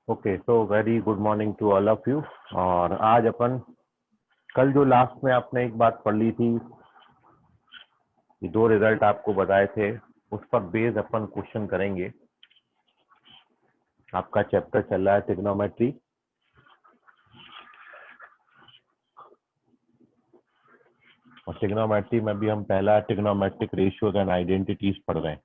Okay, तो very good morning to all of you. और आज अपन कल जो लास्ट में आपने एक बात पढ़ ली थी, ये दो रिजल्ट आपको बताए थे, उस पर बेस अपन क्वेश्चन करेंगे। आपका चैप्टर चल रहा है ट्रिग्नोमेट्री, और ट्रिग्नोमेट्री में भी हम पहला ट्रिग्नोमेट्रिक रेशियोज एंड आइडेंटिटीज पढ़ रहे हैं।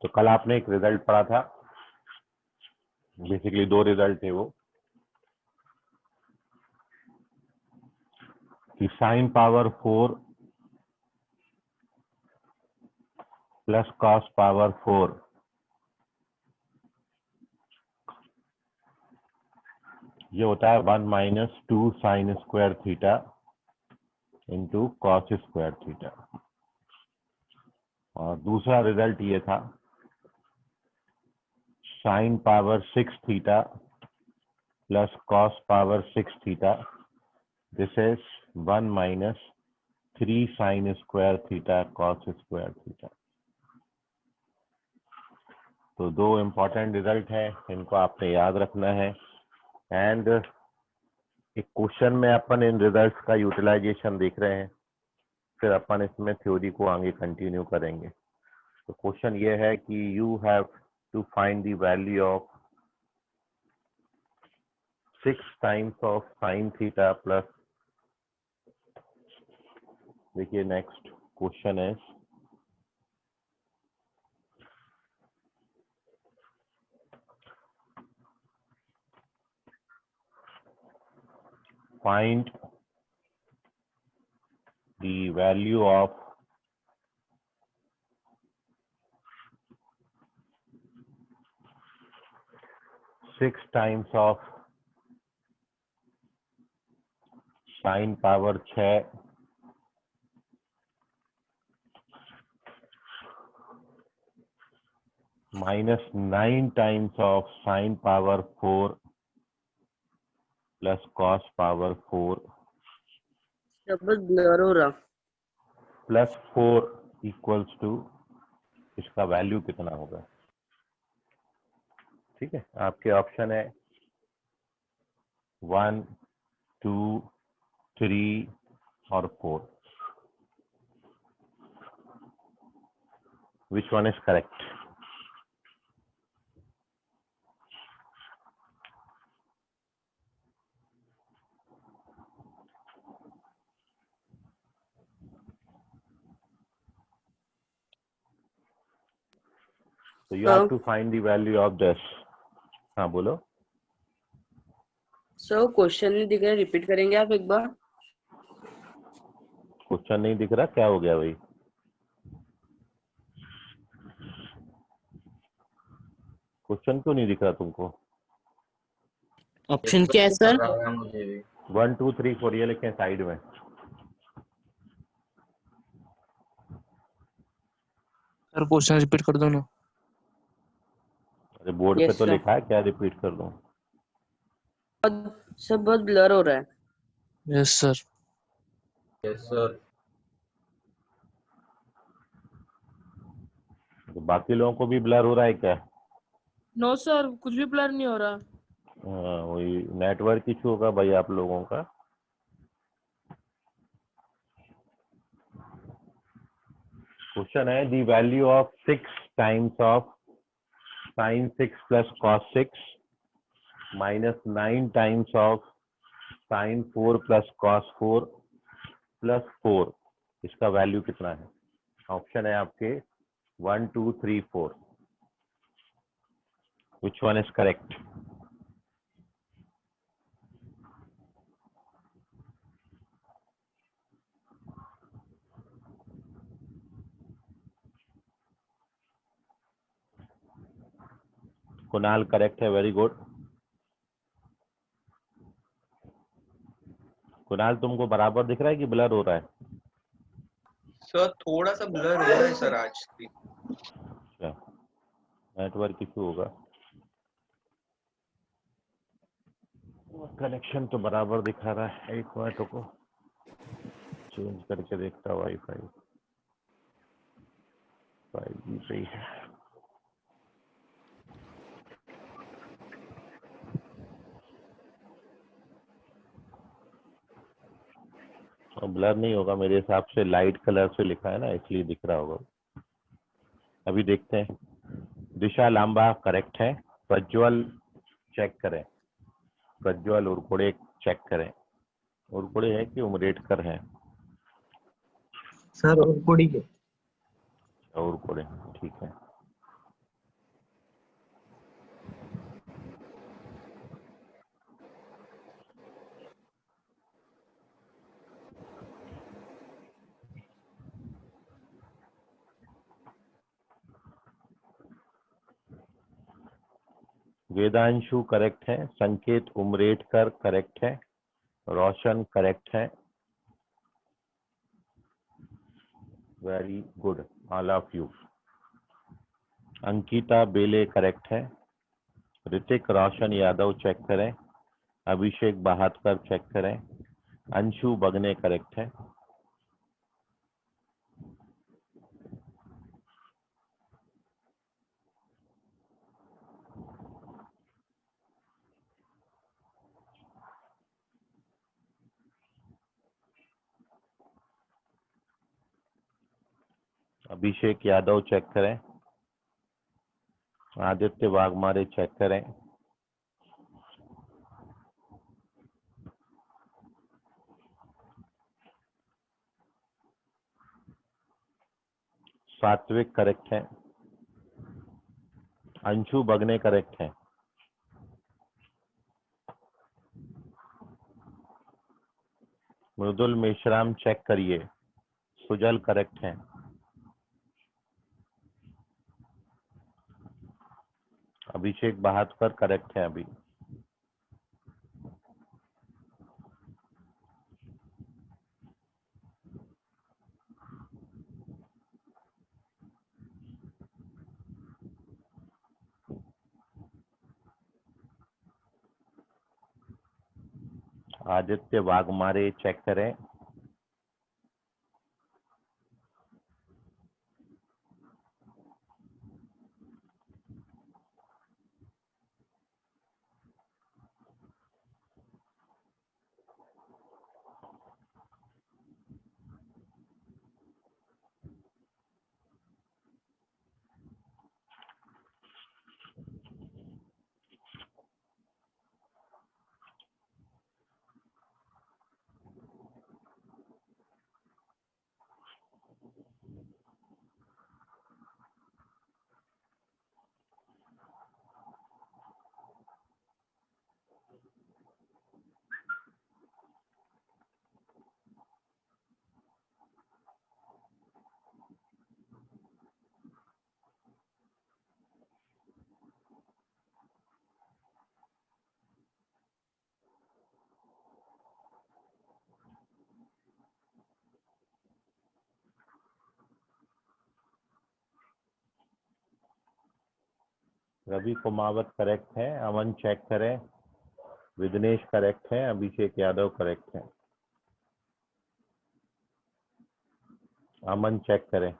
तो कल आपने एक रिजल्ट पढ़ा था, बेसिकली दो रिजल्ट थे वो, कि sign power 4 plus cos power 4 ये होता है 1 minus 2 sine square theta into cos square theta. और दूसरा रिजल्ट ये था sine power 6 theta plus cos power 6 theta, this is 1 minus 3 sine square theta cos square theta. तो दो इम्पोर्टेंट रिजल्ट हैं, इनको आपने याद रखना है। एंड एक क्वेश्चन में अपन इन रिजल्ट्स का यूटिलाइजेशन देख रहे हैं, फिर अपन इसमें थ्योरी को आगे कंटिन्यू करेंगे। तो क्वेश्चन ये है कि you have to find the value of 6 times of sine theta plus, देखिए नेक्स्ट क्वेश्चन है find the value of 6 times of sin power 6 minus 9 times of sin power 4 plus cos power 4 शब्द blur हो रहा। plus 4 equals to, इसका value कितना होगा। ठीक है, आपके ऑप्शन है 1, 2, 3 और 4। Which one is correct? So you have to find the value of this. हाँ बोलो। सर क्वेश्चन नहीं दिख रहा, रिपीट करेंगे आप एक बार? क्वेश्चन नहीं दिख रहा, क्या हो गया भाई? क्वेश्चन क्यों नहीं दिख रहा तुमको? ऑप्शन क्या है सर? 1, 2, 3, 4 ये लिखे साइड में। सर क्वेश्चन रिपीट कर दो ना। अरे बोर्ड पे तो लिखा है, क्या रिपीट कर दूं? सब बहुत ब्लर हो रहा है। Yes sir. Yes sir. तो बाकी लोगों को भी ब्लर हो रहा है क्या? नो सर, कुछ भी ब्लर नहीं हो रहा। वही नेटवर्क इशू होगा भाई आप लोगों का। क्वेश्चन है the value of 6 times of sign 6 plus cos 6 minus 9 times of sign 4 plus cos 4 plus 4, इसका वैल्यू कितना है। ऑप्शन है आपके 1, 2, 3, 4। Which one is correct? Kunal correct है, वेरी गुड। कुणाल तुमको बराबर दिख रहा है कि ब्लर हो रहा है? सर थोड़ा सा ब्लर हो रहा है सर आज भी। अच्छा, नेटवर्क इशू होगा। कनेक्शन तो बराबर दिखा रहा है, एक मिनट रुको, चेंज करके देखता वाईफाई। 5G पे ही है। ब्लर नहीं होगा मेरे हिसाब से, लाइट कलर से लिखा है ना, इसलिए दिख रहा होगा। अभी देखते हैं। दिशा लांबा करेक्ट है। प्रज्वल चेक करें, प्रज्वल उरकुड़े चेक करें। उरकुड़े है कि उमरेटकर है? सर और कुड़ी के उरकुड़े, ठीक है। वेदांशु करेक्ट है। संकेत उमरेटकर करेक्ट है। रोशन करेक्ट है। Very good all of you. Ankita बेले करेक्ट है। ऋतिक रोशन यादव चेक करें। अभिषेक बहादुर चेक करें। अंशु बगने करेक्ट है। अभिषेक यादव चेक करें। आदित्य वाघमारे चेक करें। सात्विक करेक्ट है। अंशु बगने करेक्ट है। मृदुल मेश्राम चेक करिए। सुजल करेक्ट है। अभिषेक बहादुर करेक्ट है। अभी आदित्य वाघमारे चेक करें। रवि कुमावत करेक्ट है। अमन चेक करें। विघ्नेश करेक्ट है। अभिषेक यादव करेक्ट है। अमन चेक करें।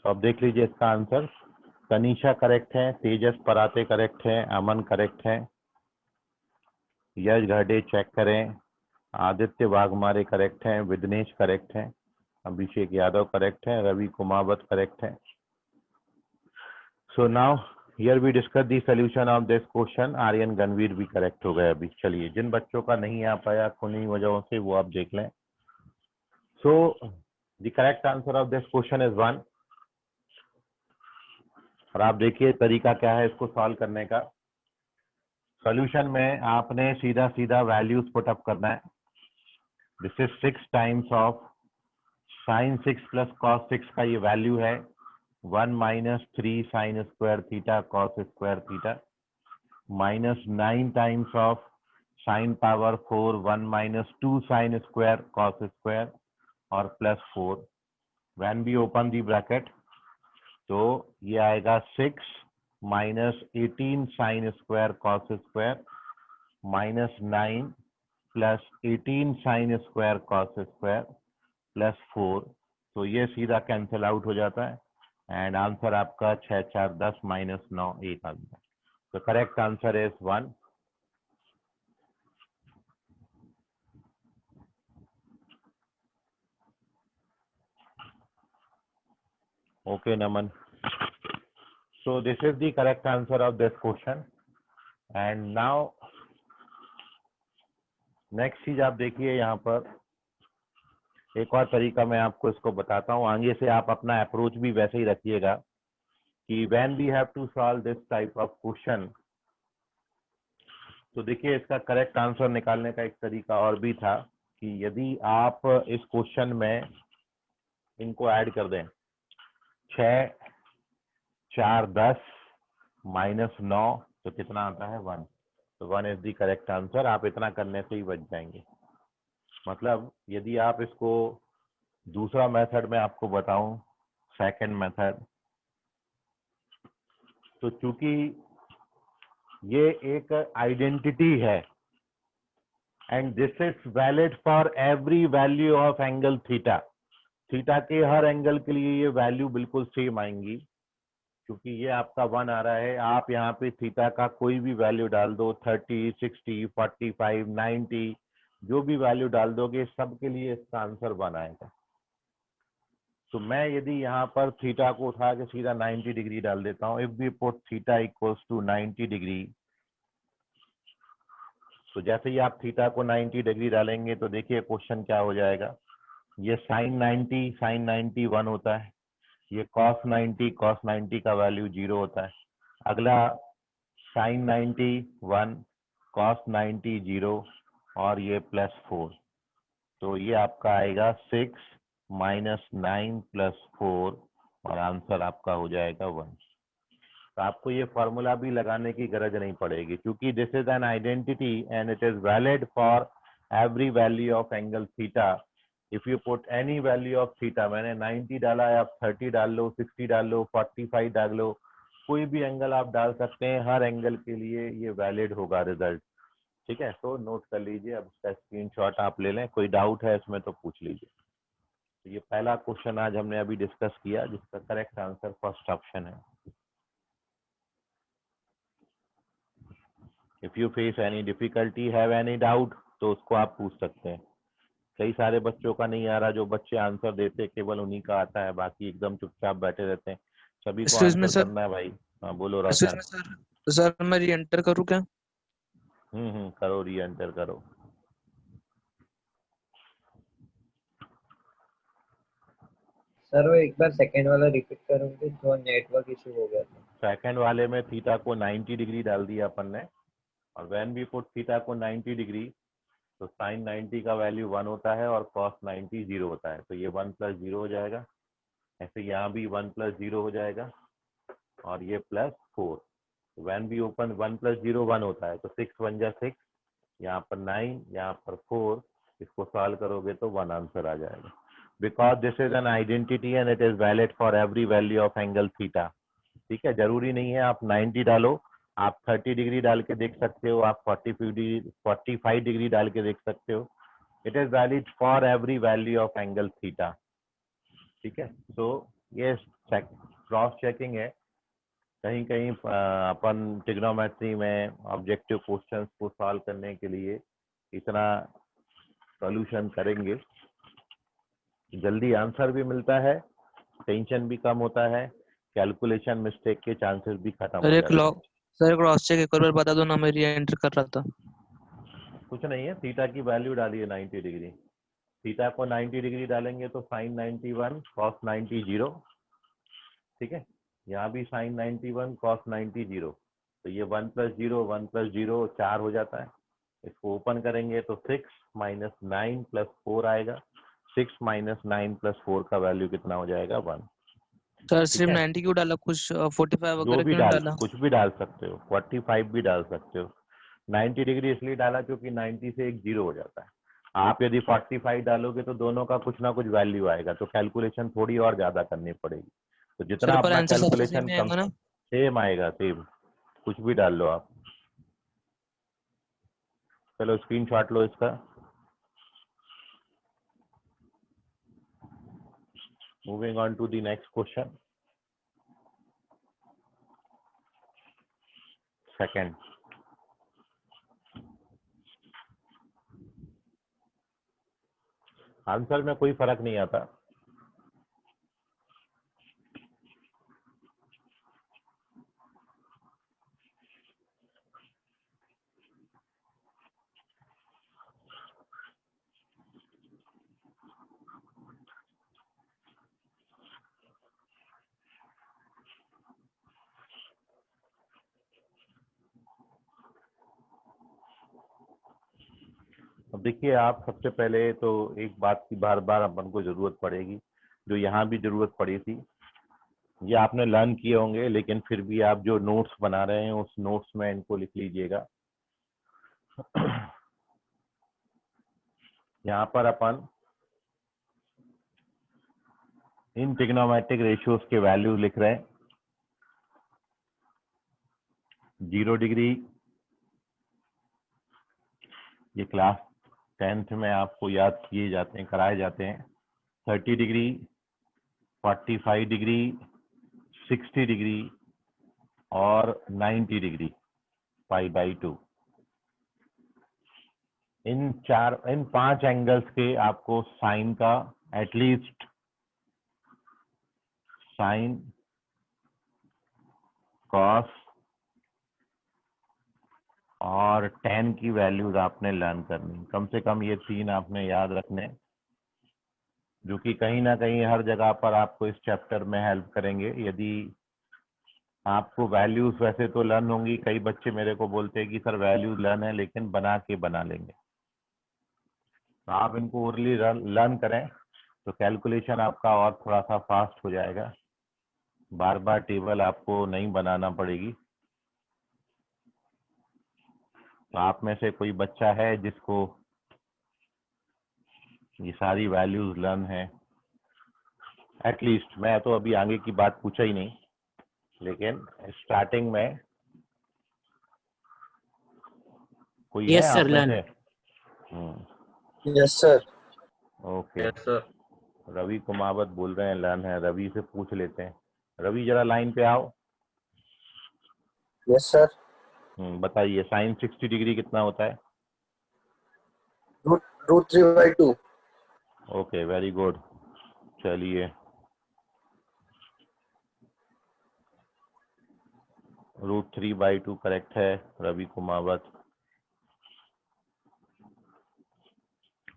तो अब देख लीजिए इसका आंसर। तनीषा करेक्ट है, तेजस पराते करेक्ट है, अमन करेक्ट है, यश घरडे चेक करें, आदित्य वाघमारे करेक्ट है, विघ्नेश करेक्ट है, अभिषेक यादव करेक्ट है, रवि कुमावत करेक्ट है। So now here we discuss the solution of this question. Aryan Ganvir भी करेक्ट हो गए अभी। चलिए, जिन बच्चों का नहीं आ पाया किन्हीं वजहों से वो आप देख लें। So the correct answer of this question is 1। और आप देखिए तरीका क्या है इसको सॉल्व करने का। सॉल्यूशन में आपने सीधा सीधा वैल्यूज पुट अप करना है। This is 6 times of sin 6 plus cos 6 का ये वैल्यू है 1 minus 3 sine square theta cos square theta minus 9 times of sine power 4 1 minus 2 sine square cos square और plus 4। When we open the bracket तो ये आएगा 6 minus 18 sine square cos square minus 9 plus 18 sine square cos square plus 4। तो ये सीधा cancel out हो जाता है एंड आंसर आपका 6 4 10 माइनस 9 1 आ गया। तो correct answer is 1। Okay Naman. So this is the correct answer of this question. And now next चीज आप देखिए, यहाँ पर एक और तरीका मैं आपको इसको बताता हूँ। आगे से आप अपना अप्रोच भी वैसे ही रखिएगा कि when we have to solve this type of question. तो देखिए इसका करेक्ट आंसर निकालने का एक तरीका और भी था कि यदि आप इस क्वेश्चन में इनको ऐड कर दें 6 4 10 माइनस 9 तो कितना आता है 1। तो 1 इज द करेक्ट आंसर। आप इतना करने से ही बच जाएंगे। मतलब यदि आप इसको दूसरा मेथड में आपको बताऊं, सेकंड मेथड, तो चूंकि ये एक आइडेंटिटी है and this is valid for every value of angle theta. Theta के हर एंगल के लिए ये वैल्यू बिल्कुल सेम आएंगी। क्योंकि ये आपका 1 आ रहा है, आप यहाँ पे थीटा का कोई भी वैल्यू डाल दो, 30 60 45 90 जो भी वैल्यू डाल दोगे सबके लिए इसका आंसर 1 आएगा। तो मैं यदि यहाँ पर थीटा को उठा के सीधा 90 डिग्री डाल देता हूँ, if we put theta equals to 90 degree, तो जैसे ही आप थीटा को 90 डिग्री डालेंगे तो देखिए क्वेश्चन क्या हो जाएगा। ये साइन 90 1 होता है, ये cos 90 का वैल्यू 0 होता है। अगला साइन 90 1 cos 90 0 और ये प्लस 4। तो ये आपका आएगा 6 माइनस 9 प्लस 4 और आंसर आपका हो जाएगा 1। तो आपको ये फॉर्मूला भी लगाने की गरज नहीं पड़ेगी क्योंकि this is an identity and it is valid for every value of angle theta. If you put any value of theta, मैंने 90 डाला है, आप 30 डाल लो, 60 डाल लो, 45 डाल लो, कोई भी एंगल आप डाल सकते हैं। हर एंगल के लिए ये वैलिड होगा रिजल्ट। ठीक है, तो नोट कर लीजिए। अब इसका स्क्रीनशॉट आप ले लें, कोई डाउट है इसमें तो पूछ लीजिए। तो ये पहला क्वेश्चन आज हमने अभी डिस्कस किया जिसका करेक्ट आंसर फर्स्ट ऑप्शन है। If you face any difficulty, have any doubt, तो उसको आप पूछ सकते हैं। कई सारे बच्चों का नहीं आ रहा, जो बच्चे आंसर देते केवल उन्हीं का आता है, बाकी एकदम चुपचाप बैठे रहते हैं। सभी को इसमें आंसर सर करना है भाई। हाँ बोलो इसमें रोशन। सर मैं री एंटर करूँ क्या? करो, री एंटर करो। सर वो एक बार सेकंड वाला रिपीट करोगे, तो नेटवर्क इशू हो गया था। सेकंड वाले में थीटा को 90 डिग्री डाल दिया अपन ने, और व्हेन वी पुट थीटा को 90 डिग्री तो साइन 90 का वैल्यू 1 होता है और कॉस 90 0 होता है। तो ये 1 प्लस 0 हो जाएगा। ऐसे यहाँ भी 1 प्लस 0 हो जाएगा और ये plus 4। When we open 1 plus 0 1 होता है, तो 6 1 जा 6, यहाँ पर 9, यहाँ पर 4, इसको सॉल्व करोगे तो 1 आंसर आ जाएगा। Because this is an identity and it is valid for every value of angle theta. ठीक है, जरूरी नहीं है आप 90 डालो, आप 30 डिग्री डाल के देख सकते हो, आप 45 डिग्री डाल के देख सकते हो। It is valid for every value of angle theta. ठीक है, सो ये क्रॉस चेकिंग है, कहीं कहीं अपन ट्रिग्नोमेट्री में ऑब्जेक्टिव क्वेश्चंस को सॉल्व करने के लिए इतना सॉल्यूशन करेंगे, जल्दी आंसर भी मिलता है, टेंशन भी कम होता है, कैलकुलेशन मिस्टेक के चांसेस भी खत्म हो सर एक जाते हैं। सर क्रॉस चेक एक और बार बता दो ना, मैं री एंटर कर रहा था। कुछ नहीं है, थीटा की वैल्यू डालिए 90 डिग्री, थीटा को 90 डिग्री डालेंगे तो साइन 91 कॉस 90 0, ठीक है। यहाँ भी साइन 91 कॉस 90 0, तो ये 1 + 0 1 + 0 4 हो जाता है। इसको ओपन करेंगे तो 6 - 9 + 4 आएगा। 6 - 9 + 4 का वैल्यू कितना हो जाएगा? 1। सर ठीक सिर्फ है, 90 क्यों डाला, कुछ 45 जो वगैरह भी क्यों नहीं डाल, डाला? कुछ भी डाल सकते हो, 45 भी डाल सकते हो। 90 डिग्री इसलिए डाला क्योंकि 90 से एक 0 हो जाता है। आप यदि 45 डालोगे तो दोनों का कुछ ना कुछ वैल्यू आएगा, तो कैलकुलेशन थोड़ी और ज्यादा करनी पड़ेगी। तो जितना सर पर अपना आंसर सबसे कैलकुलेशन सेम ही कम, आएगा ना? सेम आएगा, सेम, कुछ भी डाल लो आप। चलो स्क्रीनशॉट लो इसका। Moving on to the next question, second. Answer में कोई फर्क नहीं आता, अब देखिए आप, सबसे पहले तो एक बात की बार बार अपन को जरूरत पड़ेगी, जो यहाँ भी जरूरत पड़ी थी, ये आपने लर्न किए होंगे, लेकिन फिर भी आप जो नोट्स बना रहे हैं उस नोट्स में इनको लिख लीजिएगा। यहाँ पर अपन इन ट्रिग्नोमेट्रिक रेशियोज के वैल्यू लिख रहे हैं। 0 डिग्री ये क्लास 10th में आपको याद किए जाते हैं, कराए जाते हैं। 30 डिग्री, 45 डिग्री, 60 डिग्री और 90 डिग्री, π/2। इन 5 एंगल्स के आपको साइन का एटलीस्ट साइन, कॉस और tan की वैल्यूज आपने लर्न करनी, कम से कम ये 3 आपने याद रखने, जो कि कहीं ना कहीं हर जगह पर आपको इस चैप्टर में हेल्प करेंगे। यदि आपको वैल्यूज वैसे तो लर्न होंगी, कई बच्चे मेरे को बोलते हैं कि सर वैल्यूज लर्न है लेकिन बना लेंगे, तो आप इनको ओरली लर्न करें तो कैलकुलेशन आपका और थोड़ा सा फास्ट हो जाएगा, बार बार टेबल आपको नहीं बनाना पड़ेगी। तो आप में से कोई बच्चा है जिसको ये सारी वैल्यूज लर्न है? एटलीस्ट, मैं तो अभी आगे की बात पूछा ही नहीं, लेकिन स्टार्टिंग में कोई है यस आप सर, में लर्न। से? Yes sir. Okay, yes sir. Ravi Kumawat बोल रहे हैं लर्न है, रवि से पूछ लेते हैं। रवि जरा लाइन पे आओ। Yes sir. बताइए साइन 60 डिग्री कितना होता है? √3/2। Okay, very good. चलिए, √3/2 करेक्ट है रवि कुमावत।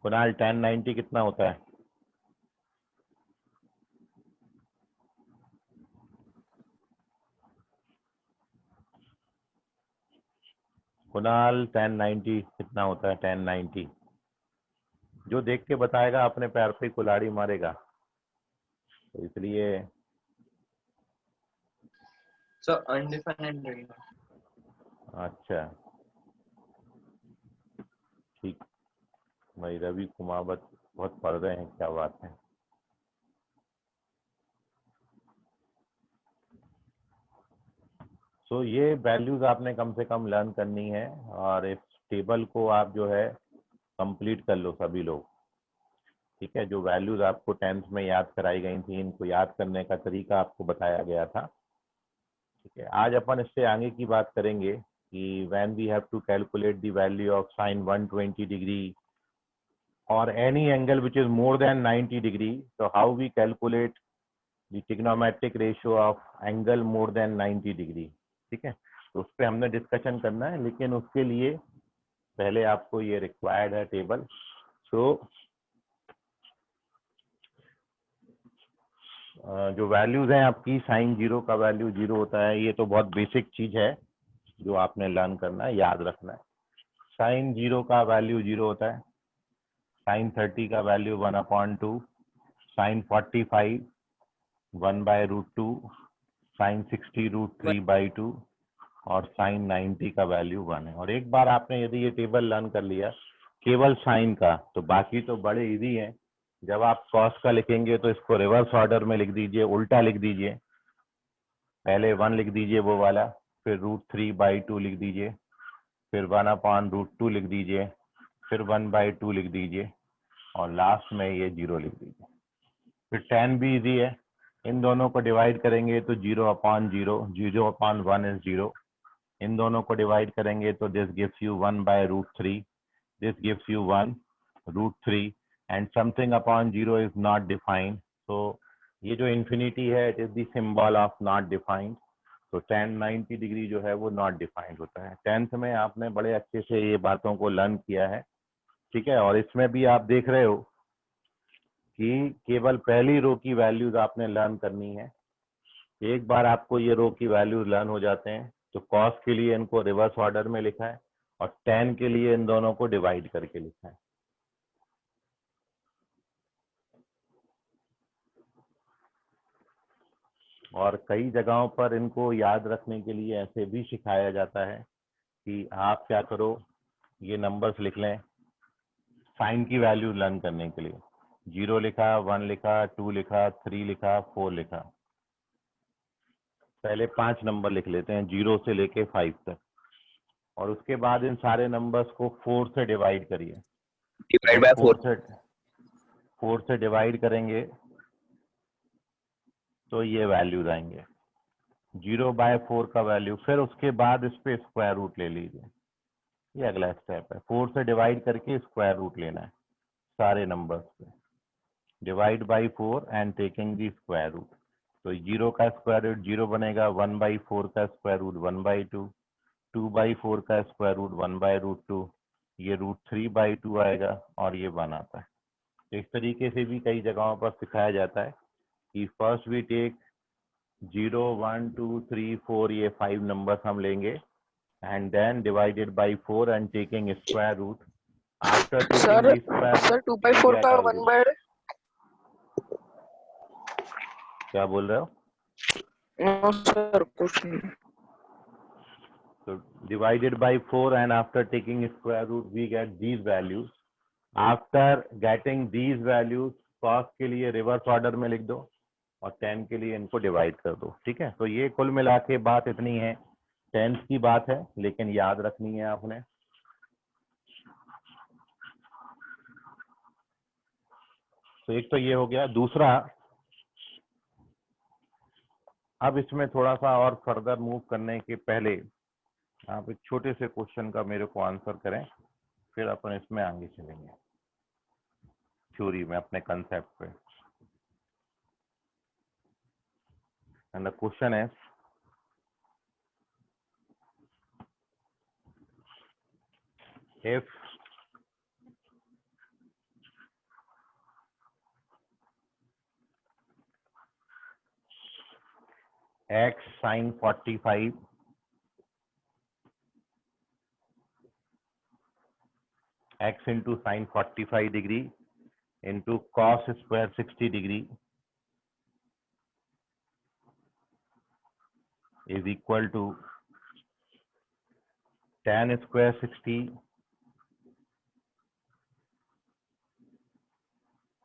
कुणाल, tan 90 कितना होता है? कुणाल, tan 90 कितना होता है? tan 90 जो देख के बताएगा अपने पैर पे कुल्हाड़ी मारेगा, तो इसलिए सर अनडिफाइंड रहेगा। अच्छा ठीक, भाई रवि कुमावत बहुत पढ़ रहे हैं, क्या बात है। सो ये वैल्यूज आपने कम से कम लर्न करनी है, और इस टेबल को आप जो है कंप्लीट कर लो सभी लोग। ठीक है, जो वैल्यूज आपको 10th में याद कराई गई थी, इनको याद करने का तरीका आपको बताया गया था। ठीक है, आज अपन इससे आगे की बात करेंगे कि when we have to calculate the value of sine 120 degree or any angle which is more than 90 degree, so how we calculate the trigonometric ratio of angle more than 90 degree। ठीक है, तो उस पर हमने डिस्कशन करना है, लेकिन उसके लिए पहले आपको ये रिक्वायर्ड है टेबल। सो जो वैल्यूज हैं आपकी, साइन 0 का वैल्यू 0 होता है, ये तो बहुत बेसिक चीज है जो आपने लर्न करना है, याद रखना है। साइन 0 का वैल्यू 0 होता है, साइन 30 का वैल्यू 1/2, साइन 45 1/√2, साइन 60 √3/2 और साइन 90 का वैल्यू 1 है। और एक बार आपने यदि ये टेबल लर्न कर लिया केवल साइन का, तो बाकी तो बड़े इजी है। जब आप कॉस का लिखेंगे तो इसको रिवर्स ऑर्डर में लिख दीजिए, उल्टा लिख दीजिए। पहले 1 लिख दीजिए वो वाला, फिर √3/2 लिख दीजिए, फिर 1/√2 लिख दीजिए, फिर 1/2 लिख दीजिए और लास्ट में ये 0 लिख दीजिए। फिर tan भी इजी है, इन दोनों को डिवाइड करेंगे तो 0/0, 0/1 इज 0। इन दोनों को डिवाइड करेंगे तो this gives you 1/√3, this gives you 1√3 and something upon 0 is not defined. तो ये जो इन्फिनिटी है it is the symbol of not defined. तो tan 90 डिग्री जो है वो नॉट डिफाइंड होता है। 10th में आपने बड़े अच्छे से ये बातों को लर्न किया है। ठीक है, और इसमें भी आप देख रहे हो कि केवल पहली रो की वैल्यूज आपने लर्न करनी है। एक बार आपको ये रो की वैल्यूज लर्न हो जाते हैं तो कॉस के लिए इनको रिवर्स ऑर्डर में लिखा है और tan के लिए इन दोनों को डिवाइड करके लिखा है। और कई जगहों पर इनको याद रखने के लिए ऐसे भी सिखाया जाता है कि आप क्या करो, ये नंबर्स लिख लें साइन की वैल्यू लर्न करने के लिए। 0 लिखा, 1 लिखा, 2 लिखा, 3 लिखा, 4 लिखा। पहले 5 नंबर लिख लेते हैं 0 से लेके 5 तक, और उसके बाद इन सारे नंबर्स को 4 से डिवाइड करिए। Divide by 4। 4 से डिवाइड करेंगे तो ये वैल्यूज आएंगे 0/4 का वैल्यू। फिर उसके बाद इस पे स्क्वायर रूट ले लीजिए, ये अगला स्टेप है। 4 से डिवाइड करके स्क्वायर रूट लेना है सारे नंबर्स पे, divide by 4 and taking the square root. तो 0 का स्क्वायर रूट 0 बनेगा, 1/4 का स्क्वायर रूट 1/2, 2/4 का स्क्वायर रूट 1/√2, ये √3/2 आएगा और ये 1 आता है। इस तरीके से भी कई जगहों पर सिखाया जाता है कि फर्स्ट वी टेक 0, 1, 2, 3, 4, ये 5 नंबर्स हम लेंगे and then divided by 4 and taking square root. After taking sir the square root, sir 2/4 get का out 1 it. बाय क्या बोल रहे हो? नो सर कुछ नहीं। So divided by 4 and after taking square root we get these values. After getting these values cos के लिए reverse order में लिख दो और tan के लिए इनको डिवाइड कर दो। ठीक है, तो ये कुल मिला के बात इतनी है, 10th की बात है, लेकिन याद रखनी है आपने। तो एक तो ये हो गया। दूसरा, अब इसमें थोड़ा सा और फर्दर मूव करने के पहले आप एक छोटे से क्वेश्चन का मेरे को आंसर करें, फिर अपन इसमें आगे चलेंगे थ्योरी में अपने कंसेप्ट पे। एंड द क्वेश्चन है if x sin 45 x into sin 45 degree into cos square 60 degree is equal to tan square 60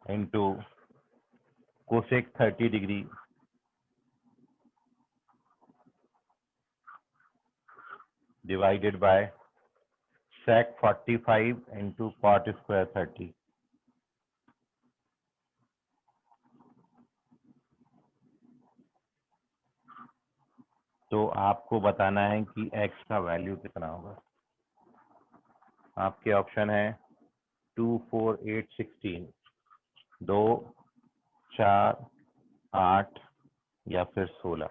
into cosec 30 degree divided by sec 45 into cot square 30। तो आपको बताना है कि x का वैल्यू कितना होगा। आपके ऑप्शन है 2, 4, 8, 16, 2, 4, 8 या फिर 16।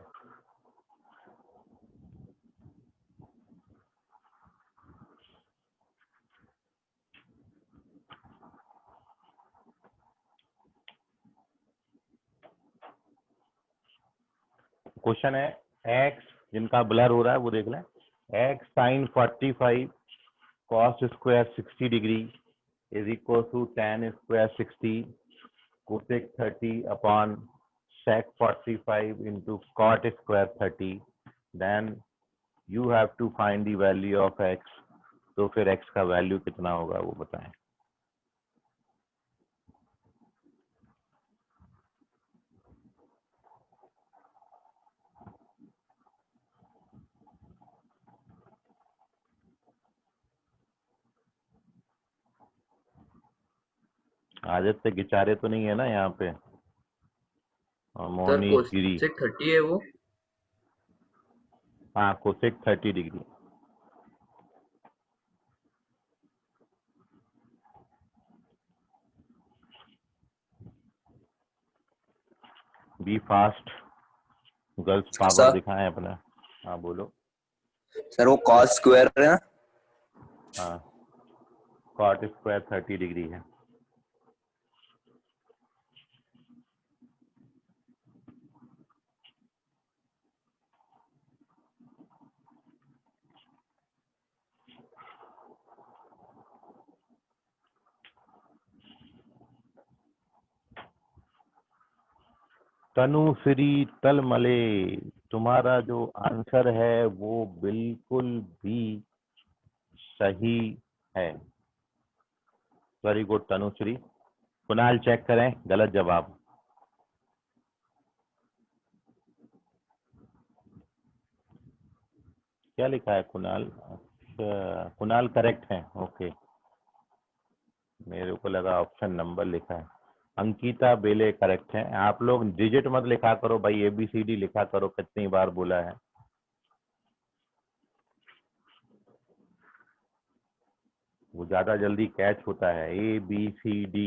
क्वेश्चन है x, जिनका ब्लर हो रहा है वो देख लें। x sin 45 cos square 60 degree is equal to tan square 60 cosec 30 upon sec 45 into cot square 30, then you have to find the value of x। तो फिर x का वैल्यू कितना होगा वो बताएं। आदित्य गिचारे तो नहीं है ना यहाँ पे, और सर मोहनी गिरी। कोसेक 30 है वो। हाँ, cosec 30 degree. Be fast, girls power sir दिखाएं अपना। हाँ बोलो। सर वो कॉस स्क्वायर है ना। हाँ, कॉट स्क्वायर 30 डिग्री है। तनुश्री तलमले, तुम्हारा जो आंसर है वो बिल्कुल भी सही है। Very good Tanushree. Kunal check करें, गलत जवाब। क्या लिखा है कुणाल? अच्छा, कुणाल करेक्ट है, ओके। मेरे को लगा ऑप्शन नंबर लिखा है। अंकिता बेले करेक्ट है। आप लोग डिजिट मत लिखा करो भाई, ABCD लिखा करो, कितनी बार बोला है। वो ज्यादा जल्दी कैच होता है। ABCD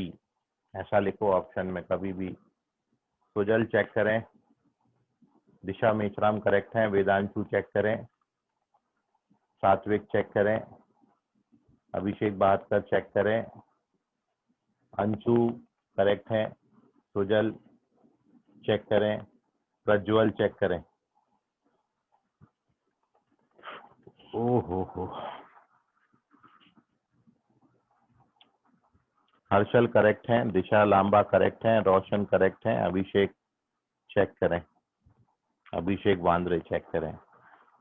ऐसा लिखो ऑप्शन में कभी भी। सुजल चेक करें। दिशा मेश्राम करेक्ट है। वेदांशु चेक करें। सात्विक चेक करें। अभिषेक बहादुर चेक करें। अंशु करेक्ट है। सुजल चेक करें। प्रज्वल चेक करें। ओहो हो। हर्षल करेक्ट है। दिशा लांबा करेक्ट है। रोशन करेक्ट है। अभिषेक चेक करें। अभिषेक वांद्रे चेक करें।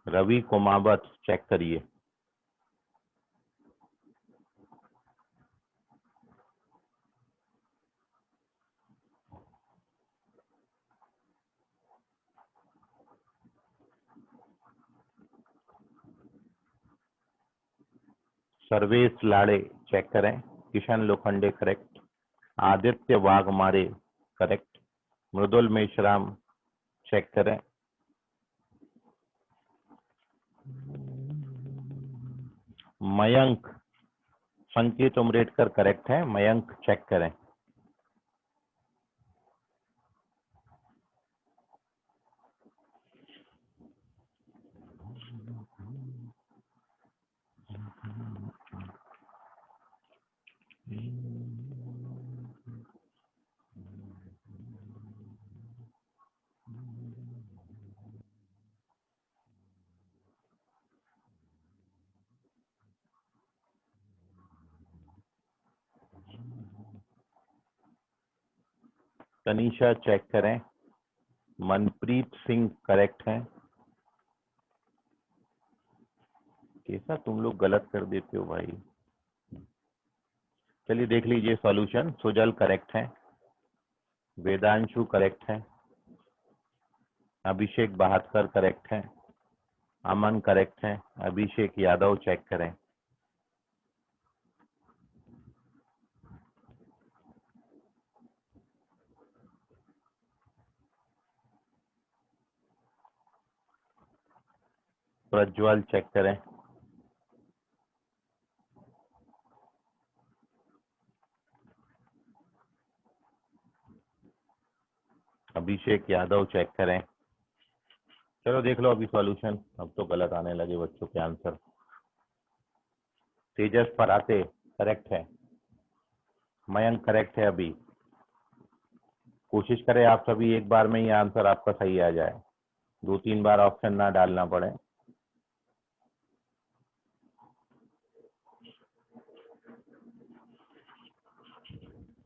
रवि कुमावत चेक करिए। सर्वेश लाड़े चेक करें। किशन लोखंडे करेक्ट। आदित्य वाघमारे करेक्ट। मृदुल मेश्राम चेक करें। मयंक संकेत उमरेडकर करेक्ट है। मयंक चेक करें। तनीषा चेक करें। मनप्रीत सिंह करेक्ट है। कैसा तुम लोग गलत कर देते हो भाई। चलिए देख लीजिए सॉल्यूशन। सुजल करेक्ट है। वेदांशु करेक्ट है। अभिषेक बहादुर करेक्ट है। अमन करेक्ट है। अभिषेक यादव चेक करें। प्रज्वल चेक करें। अभिषेक यादव चेक करें। चलो देख लो अभी सॉल्यूशन। अब तो गलत आने लगे बच्चों के आंसर। तेजस फराते करेक्ट है। मयंक करेक्ट है। अभी कोशिश करें आप सभी एक बार में ही आंसर आपका सही आ जाए, 2-3 बार ऑप्शन ना डालना पड़े।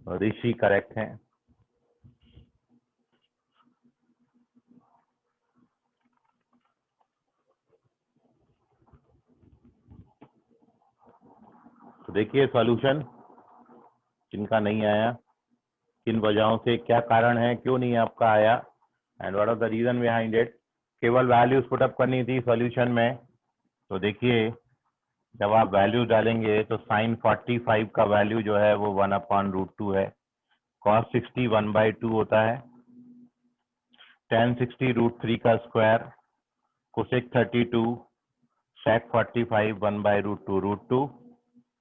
ऋषि करेक्ट है। तो देखिए सॉल्यूशन जिनका नहीं आया, किन वजहों से, क्या कारण है, क्यों नहीं आपका आया, and what are the reason behind it. केवल वैल्यूज पुटअप करनी थी सॉल्यूशन में। तो देखिए जब आप वैल्यू डालेंगे तो साइन 45 का वैल्यू जो है वो 1/√2 है। कॉस 60 1/2 होता है। tan 60 √3 का स्क्वायर, कोसेक 32, sec 45 1/√2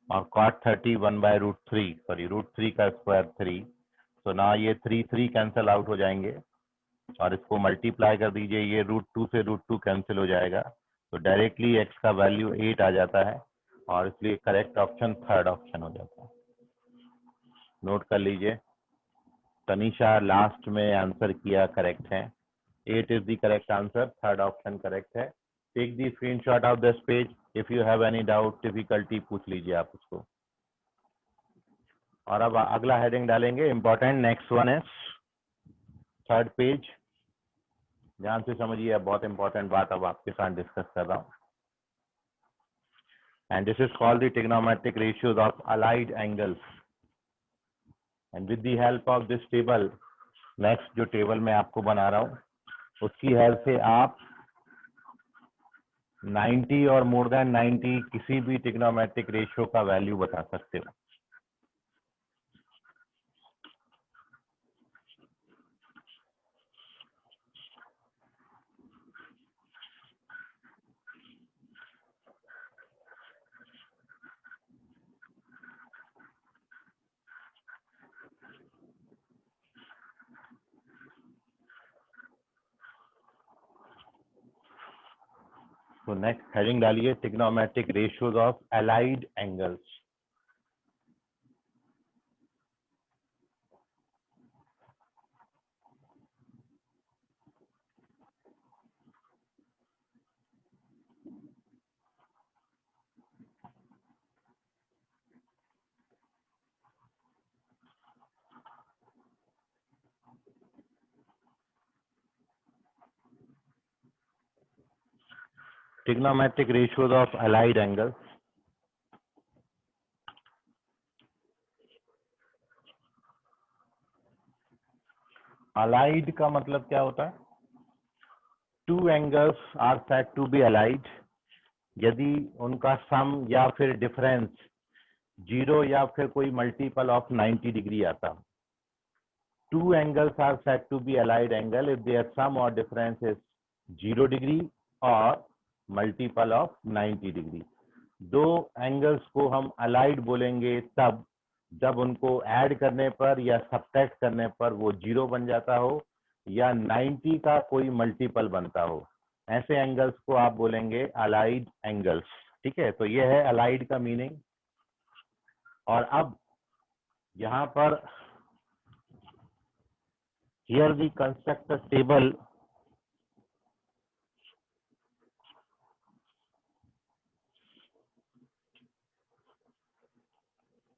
और cot 30 1/√3, सॉरी √3 का स्क्वायर 3। तो ना ये 3 कैंसिल आउट हो जाएंगे और इसको मल्टीप्लाई कर दीजिए, ये √2 से √2 कैंसिल हो जाएगा। तो डायरेक्टली x का वैल्यू 8 आ जाता है और इसलिए करेक्ट ऑप्शन थर्ड ऑप्शन हो जाता है। नोट कर लीजिए। तनिषा लास्ट में आंसर किया, करेक्ट है। 8 is the correct answer, third option correct है। Take the screenshot of this page. If you have any doubt difficulty पूछ लीजिए आप उसको। और अब अगला हेडिंग डालेंगे important. Next one is third page. ध्यान से समझिए, बहुत इंपॉर्टेंट बात अब आपके साथ डिस्कस कर रहा हूँ। And this is called the trigonometric ratios of allied angles. And with the help of this table, next जो टेबल मैं आपको बना रहा हूँ उसकी हेल्प से आप 90 और मोर देन 90 किसी भी ट्रिग्नोमेट्रिक रेशियो का वैल्यू बता सकते हो। तो नेक्स्ट हेडिंग डालिए trigonometric ratios of allied angles. Trigonometric ratios of allied angles. Allied का मतलब क्या होता है? Two angles are said to be allied यदि उनका सम या फिर डिफरेंस 0 या फिर कोई मल्टीपल ऑफ 90 डिग्री आता। Two angles are said to be allied angle if their sum or difference is 0 degree or multiple of 90 degree. दो एंगल्स को हम अलाइड बोलेंगे तब जब उनको ऐड करने पर या सब्ट्रैक्ट करने पर वो 0 बन जाता हो या 90 का कोई मल्टीपल बनता हो। ऐसे एंगल्स को आप बोलेंगे अलाइड एंगल्स। ठीक है, तो ये है अलाइड का मीनिंग। और अब यहाँ पर here we construct a table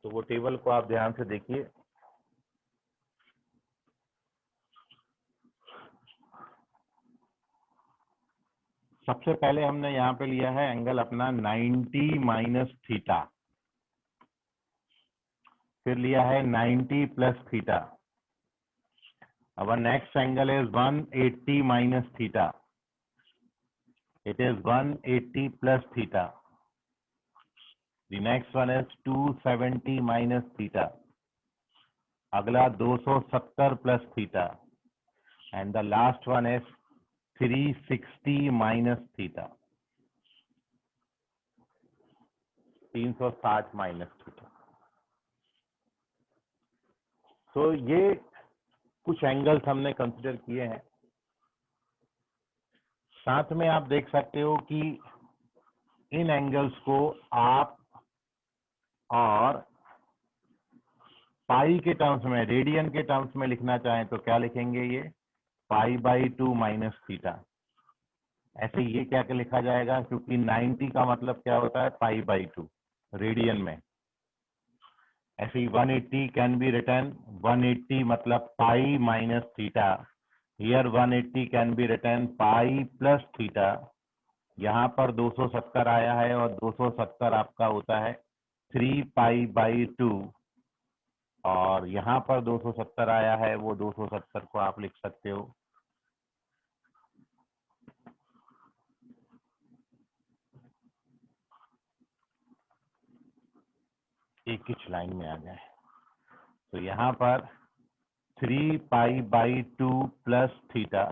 तो वो टेबल को आप ध्यान से देखिए। सबसे पहले हमने यहाँ पे लिया है एंगल अपना 90 माइनस थीटा, फिर लिया है 90 plus theta. Our next angle is 180 minus theta. It is 180 plus theta. The next one is 270 minus theta. अगला 270 plus theta. And the last one is 360 minus theta. 360 minus theta. तो ये कुछ angles हमने consider किए हैं। साथ में आप देख सकते हो कि इन एंगल्स को आप और पाई के टर्म्स में, रेडियन के टर्म्स में लिखना चाहें तो क्या लिखेंगे? ये π/2 माइनस थीटा। ऐसे ये क्या लिखा जाएगा, क्योंकि 90 का मतलब क्या होता है? π/2 रेडियन में। ऐसे ही 180 कैन बी रिटर्न 180 मतलब pi minus theta. Here 180 can be return pi plus theta. यहाँ पर 270 आया है और 270 आपका होता है 3π/2 और यहाँ पर 270 आया है, वो 270 को आप लिख सकते हो एक ही लाइन में आ जाए। तो यहाँ पर 3π/2 plus theta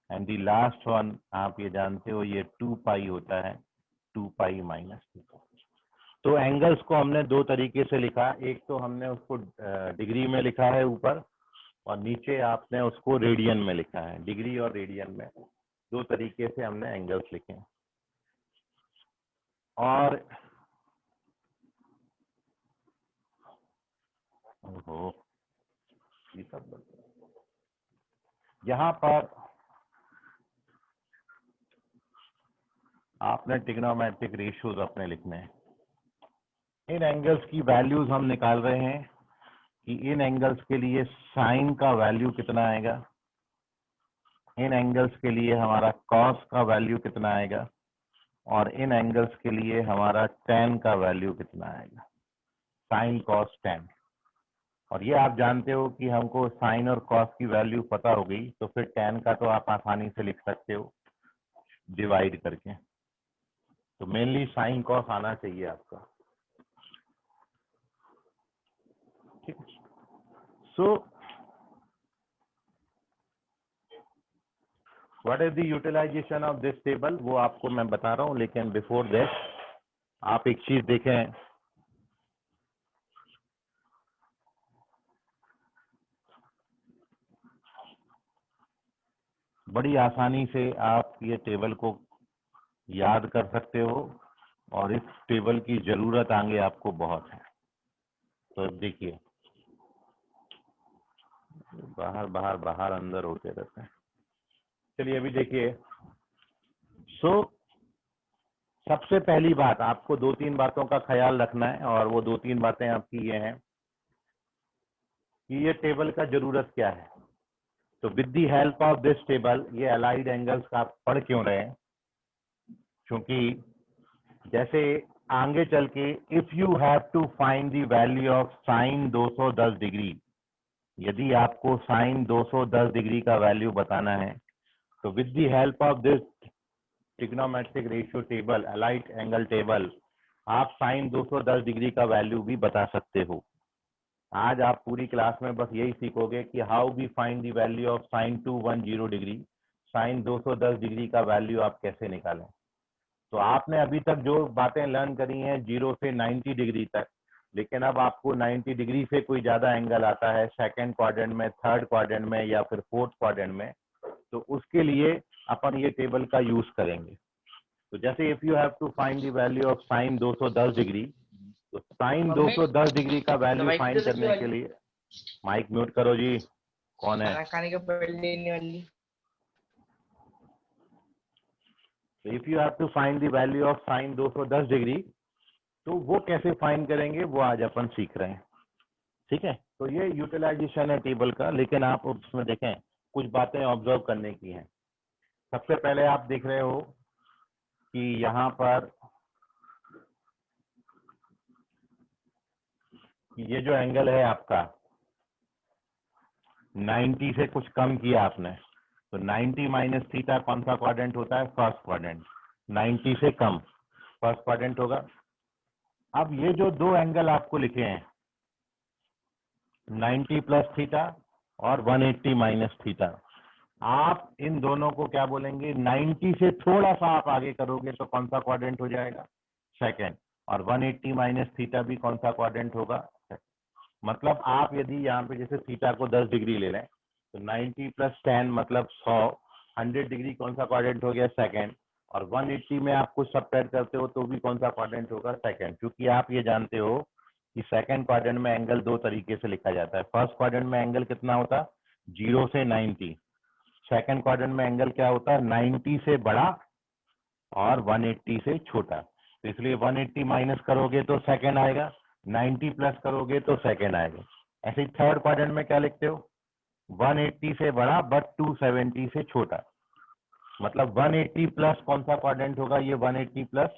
and the last one आप ये जानते हो ये 2π होता है, 2π माइनस थीटा। तो एंगल्स को हमने दो तरीके से लिखा। एक तो हमने उसको डिग्री में लिखा है ऊपर, और नीचे आपने उसको रेडियन में लिखा है। डिग्री और रेडियन में दो तरीके से हमने एंगल्स लिखे हैं। और ये सब यहाँ पर आपने ट्रिग्नोमेट्रिक रेशियोज अपने लिखने हैं। इन एंगल्स की वैल्यूज हम निकाल रहे हैं कि इन एंगल्स के लिए साइन का वैल्यू कितना आएगा, इन एंगल्स के लिए हमारा कॉस का वैल्यू कितना आएगा, और इन एंगल्स के लिए हमारा tan का वैल्यू कितना आएगा, साइन कॉस tan। और ये आप जानते हो कि हमको साइन और कॉस की वैल्यू पता हो गई, तो फिर tan का तो आप आसानी से लिख सकते हो डिवाइड करके। तो मेनली साइन कॉस आना चाहिए आपका। ठीक। So what is the utilization of this table, वो आपको मैं बता रहा हूं, लेकिन बिफोर दैट आप एक चीज देखें। बड़ी आसानी से आप ये टेबल को याद कर सकते हो, और इस टेबल की जरूरत आगे आपको बहुत है। तो देखिए, बाहर बाहर बाहर अंदर होते रहते हैं। चलिए अभी देखिए। सो सबसे पहली बात, आपको दो तीन बातों का ख्याल रखना है, और वो दो तीन बातें आपकी ये हैं कि ये टेबल का जरूरत क्या है। तो with the help of this table, ये अलाइड एंगल्स का आप पढ़ क्यों रहे हैं? क्योंकि जैसे आगे चल के if you have to find the value of sine 210 degree, यदि आपको साइन 210 डिग्री का वैल्यू बताना है, तो with the help of this trigonometric ratio table, allied angle table, आप साइन 210 डिग्री का वैल्यू भी बता सकते हो। आज आप पूरी क्लास में बस यही सीखोगे कि how we find the value of sine 210 degree, sine 210 degree का वैल्यू आप कैसे निकालें। तो आपने अभी तक जो बातें लर्न करी हैं 0 से 90 डिग्री तक, लेकिन अब आपको 90 डिग्री से कोई ज्यादा एंगल आता है सेकंड क्वाड्रेंट में, थर्ड क्वाड्रेंट में या फिर फोर्थ क्वाड्रेंट में, तो उसके लिए अपन ये टेबल का यूज करेंगे। तो जैसे if you have to find the value of sine 210 degree, तो साइन 210 डिग्री का वैल्यू फाइंड करने के लिए, माइक म्यूट करो जी, कौन है? खाने के पहले वाली। तो if you have to find the value of sine 210 degree, तो वो कैसे फाइंड करेंगे वो आज अपन सीख रहे हैं। ठीक है, तो ये यूटिलाइजेशन है टेबल का, लेकिन आप उसमें देखें कुछ बातें ऑब्जर्व करने की हैं। सबसे पहले आप देख रहे हो कि यहाँ पर ये जो एंगल है आपका 90 से कुछ कम किया आपने, तो 90 माइनस थीटा कौन सा क्वाड्रेंट होता है? First quadrant. 90 से कम फर्स्ट क्वाड्रेंट होगा। अब ये जो दो एंगल आपको लिखे हैं 90 प्लस थीटा और 180 माइनस थीटा, आप इन दोनों को क्या बोलेंगे? 90 से थोड़ा सा आप आगे करोगे तो कौन सा क्वाड्रेंट हो जाएगा? सेकंड। और 180 माइनस थीटा भी कौन सा क्वाड्रेंट होगा? मतलब आप यदि यहाँ पे जैसे थीटा को 10 डिग्री ले लें तो 90 प्लस 10 मतलब 100 डिग्री कौन सा क्वाड्रेंट हो गया? सेकंड। और 180 में आप कुछ सबट्रैक्ट करते हो तो भी कौन सा क्वाड्रेंट होगा? सेकंड। क्योंकि आप ये जानते हो कि सेकंड क्वाड्रेंट में एंगल दो तरीके से लिखा जाता है। फर्स्ट क्वाड्रेंट में एंगल कितना होता है? 0 से 90। सेकंड क्वाड्रेंट में एंगल क्या होता है? 90 से बड़ा और 180 से छोटा। तो इसलिए 180 माइनस करोगे तो सेकंड आएगा, 90 प्लस करोगे तो सेकंड आएगा। ऐसे ही थर्ड क्वाड्रेंट में क्या लिखते हो? 180 से बड़ा बट 270 से छोटा। मतलब 180 प्लस कौन सा क्वाड्रेंट होगा? ये 180 प्लस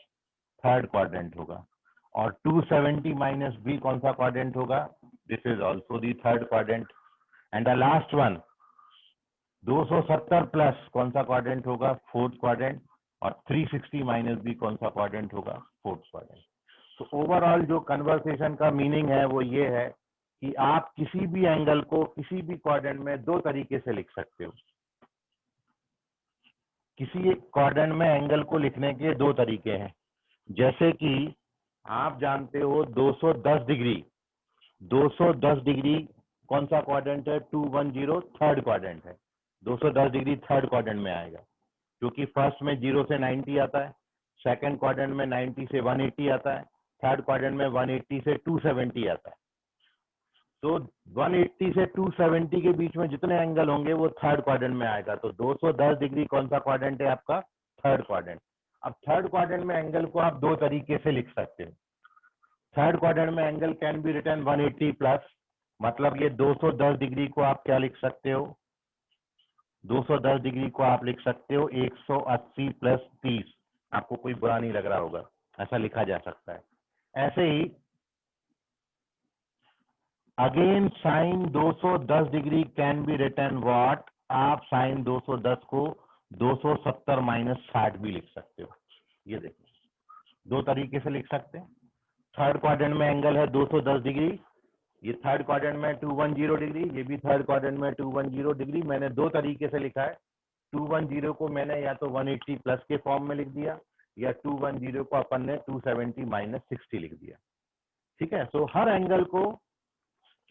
थर्ड क्वाड्रेंट होगा। और 270 माइनस बी कौन सा क्वाड्रेंट होगा? This is also the third quadrant. And the last one 270 plus कौन सा क्वाड्रेंट होगा? Fourth quadrant. और 360 माइनस बी कौन सा क्वाड्रेंट होगा? Fourth quadrant. तो ओवरऑल जो कन्वर्सेशन का मीनिंग है वो ये है कि आप किसी भी एंगल को किसी भी क्वाड्रेंट में दो तरीके से लिख सकते हो। किसी एक क्वाड्रेंट में एंगल को लिखने के दो तरीके हैं। जैसे कि आप जानते हो 210 डिग्री, 210 डिग्री कौन सा क्वाड्रेंट है? 210 थर्ड क्वाड्रेंट है। 210 डिग्री थर्ड क्वाड्रेंट में आएगा क्योंकि फर्स्ट में 0 से 90 आता है, सेकंड क्वाड्रेंट में 90 से 180 आता है, थर्ड क्वाड्रेंट में 180 से 270 आता है। तो 180 से 270 के बीच में जितने एंगल होंगे वो थर्ड क्वाड्रेंट में आएगा। तो 210 डिग्री कौन सा क्वाड्रेंट है? आपका थर्ड क्वाड्रेंट। अब थर्ड क्वाड्रेंट में एंगल को आप दो तरीके से लिख सकते हो। थर्ड क्वाड्रेंट में angle can be written 180 plus, मतलब ये 210 डिग्री को आप क्या लिख सकते हो? 210 डिग्री को आप लिख सकते हो 180 प्लस 30। आपको कोई बुरा नहीं लग रहा होगा, ऐसा लिखा जा सकता है। ऐसे ही again sine 210 degree can be written what? आप साइन 210 को 270 माइनस 60 भी लिख सकते हो। ये देखो दो तरीके से लिख सकते हैं। थर्ड क्वाड्रेंट में एंगल है 210 डिग्री, ये थर्ड क्वाड्रेंट में 210 डिग्री, ये भी थर्ड क्वाड्रेंट में 210 डिग्री। मैंने दो तरीके से लिखा है। 210 को मैंने या तो 180 प्लस के फॉर्म में लिख दिया या 210 को अपन ने 270 माइनस 60 लिख दिया। ठीक है। सो हर एंगल को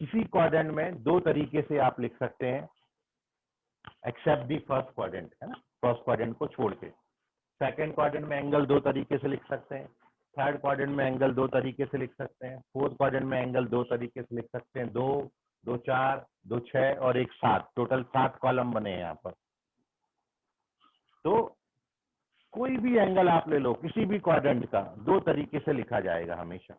किसी क्वाड्रेंट में दो तरीके से आप लिख सकते हैं एक्सेप्ट दी फर्स्ट क्वाड्रेंट, है ना, फर्स्ट क्वाड्रेंट को छोड़ के। सेकंड क्वाड्रेंट में एंगल दो तरीके से लिख सकते हैं, थर्ड क्वाड्रेंट में एंगल दो तरीके से लिख सकते हैं, फोर्थ क्वाड्रेंट में एंगल दो तरीके से लिख सकते हैं। 2, 2 4, 2 6 और 1 7, टोटल 7 कॉलम बने हैं यहाँ पर। तो कोई भी एंगल आप ले लो किसी भी क्वाड्रेंट का, दो तरीके से लिखा जाएगा हमेशा।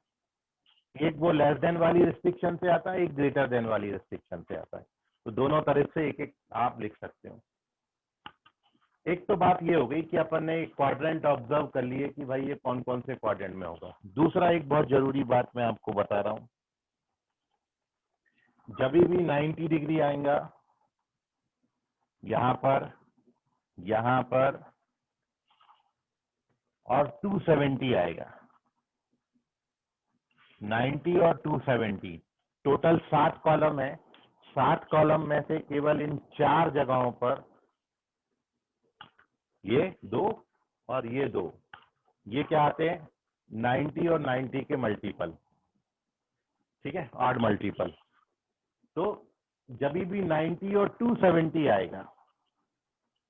एक वो लेस देन वाली रिस्ट्रिक्शन से आता है, एक ग्रेटर देन वाली रिस्ट्रिक्शन से आता है। तो दोनों तरह से एक एक आप लिख सकते हो। एक तो बात ये हो गई कि अपन ने क्वाड्रेंट ऑब्जर्व कर लिए कि भाई ये कौन कौन से क्वाड्रेंट में होगा। दूसरा एक बहुत जरूरी बात मैं आपको बता रहा हूं, जब भी 90 डिग्री आएगा यहां पर और 270 आएगा, 90 और 270 टोटल 7 कॉलम है। 7 कॉलम में से केवल इन 4 जगहों पर ये 2 और ये 2, ये क्या आते हैं? 90 और 90 के मल्टीपल, ठीक है, ऑड मल्टीपल। तो जब भी 90 और 270 आएगा,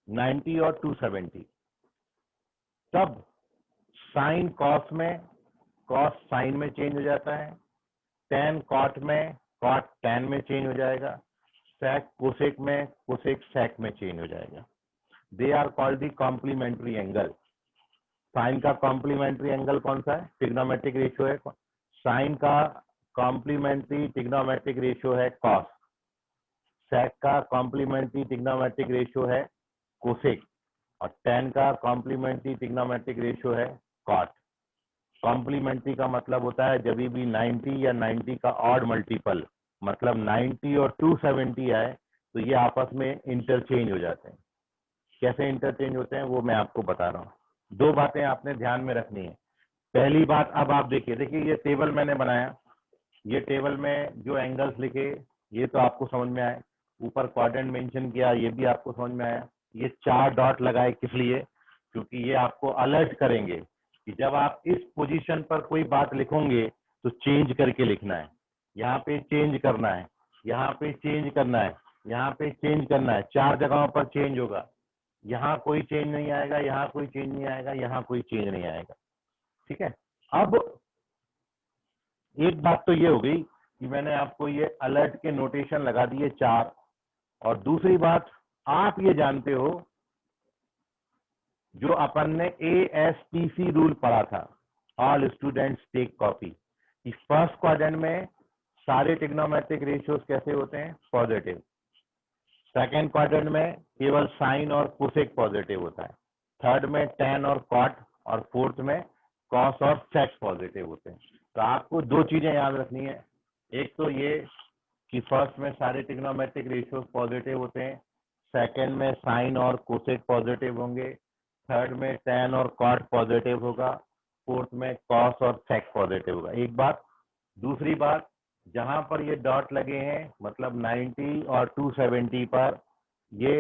90 और 270, तब साइन कॉस में, कॉस साइन में चेंज हो जाता है, टैन कॉट में, कॉट टैन में चेंज हो जाएगा, सेक कोसेक में, कोसेक सेक में चेंज हो जाएगा। They are called the complementary angle. Sine का कॉम्प्लीमेंट्री एंगल कौन सा है? ट्रिग्नोमेट्रिक रेशियो है। साइन का कॉम्प्लीमेंट्री ट्रिग्नोमेट्रिक रेशियो है कॉस। सेक का कॉम्प्लीमेंट्री ट्रिग्नोमेट्रिक रेशियो है कोसेक। और टैन का कॉम्प्लीमेंट्री ट्रिग्नोमेट्रिक रेशियो है कॉट। कॉम्प्लीमेंट्री का मतलब होता है जब भी 90 या 90 का ऑड मल्टीपल, मतलब 90 और 270 आए तो ये आपस में इंटरचेंज हो जाते हैं। कैसे इंटरचेंज होते हैं वो मैं आपको बता रहा हूँ। दो बातें आपने ध्यान में रखनी है। पहली बात, अब आप देखिए ये टेबल मैंने बनाया, ये टेबल में जो एंगल्स लिखे ये तो आपको समझ में आए, ऊपर क्वाड्रेंट मेंशन किया ये भी आपको समझ में आया। ये 4 डॉट लगाए किस लिए? क्योंकि ये आपको अलर्ट करेंगे कि जब आप इस पोजीशन पर कोई बात लिखोगे तो चेंज करके लिखना है, यहाँ पे चेंज करना है, यहाँ पे चेंज करना है, यहाँ पे चेंज करना है, 4 जगहों पर चेंज होगा। यहाँ कोई चेंज नहीं आएगा, यहाँ कोई चेंज नहीं आएगा, यहाँ कोई चेंज नहीं आएगा। ठीक है, अब एक बात तो ये हो गई कि मैंने आपको ये अलर्ट के नोटेशन लगा दिए 4, और दूसरी बात आप ये जानते हो जो अपन ने ASTC रूल पढ़ा था, ऑल स्टूडेंट्स टेक कॉपी, कि फर्स्ट क्वाड्रेंट में सारे ट्रिग्नोमेट्रिक रेशियोज कैसे होते हैं, पॉजिटिव। सेकंड क्वाड्रेंट में केवल साइन और कोसेक पॉजिटिव होता है, थर्ड में tan और cot, और फोर्थ में cos और sec पॉजिटिव होते हैं। तो आपको 2 चीजें याद रखनी है, एक तो ये कि फर्स्ट में सारे ट्रिग्नोमेट्रिक रेशियोज पॉजिटिव होते हैं, सेकंड में साइन और कोसेक पॉजिटिव होंगे, थर्ड में tan और cot पॉजिटिव होगा, फोर्थ में cos और sec पॉजिटिव होगा। एक बात। दूसरी बात, जहां पर ये डॉट लगे हैं मतलब 90 और 270 पर ये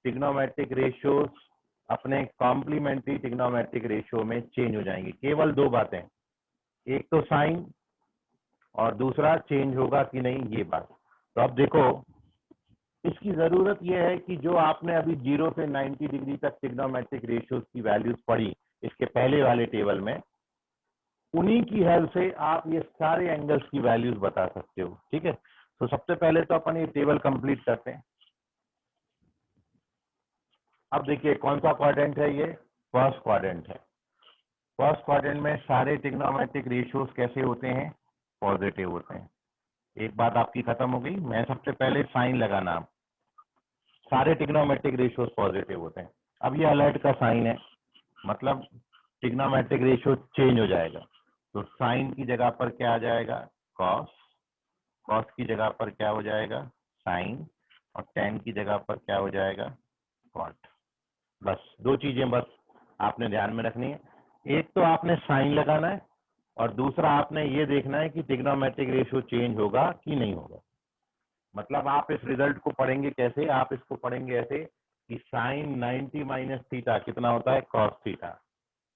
ट्रिग्नोमेट्रिक रेशियोज अपने कॉम्प्लीमेंट्री ट्रिग्नोमेट्रिक रेशियो में चेंज हो जाएंगे। केवल 2 बातें, एक तो साइन और दूसरा चेंज होगा कि नहीं, ये बात। तो अब देखो, इसकी जरूरत यह है कि जो आपने अभी 0 से 90 डिग्री तक ट्रिग्नोमेट्रिक रेशियोज की वैल्यूज पढ़ी इसके पहले वाले टेबल में, उन्हीं की हेल्प से आप ये सारे एंगल्स की वैल्यूज बता सकते हो। ठीक है, तो सबसे पहले तो अपन ये टेबल कंप्लीट करते हैं। अब देखिए कौन सा क्वाड्रेंट है, ये फर्स्ट क्वाड्रेंट है। फर्स्ट क्वाड्रेंट में सारे ट्रिग्नोमेट्रिक रेशियोज कैसे होते हैं, पॉजिटिव होते हैं। एक बात आपकी खत्म हो गई, मैं सबसे पहले साइन लगाना, सारे ट्रिग्नोमेट्रिक रेशियोज पॉजिटिव होते हैं। अब ये अलर्ट का साइन है, मतलब ट्रिग्नोमेट्रिक रेशियो चेंज हो जाएगा। तो साइन की जगह पर क्या आ जाएगा, कॉस, कॉस की जगह पर क्या हो जाएगा, साइन, और tan की जगह पर क्या हो जाएगा, कॉट। बस 2 चीजें बस आपने ध्यान में रखनी है, एक तो आपने साइन लगाना है और दूसरा आपने ये देखना है कि ट्रिग्नोमेट्रिक रेशियो चेंज होगा कि नहीं होगा। मतलब आप इस रिजल्ट को पढ़ेंगे कैसे, आप इसको पढ़ेंगे ऐसे कि साइन 90 माइनस थीटा कितना होता है, cos theta,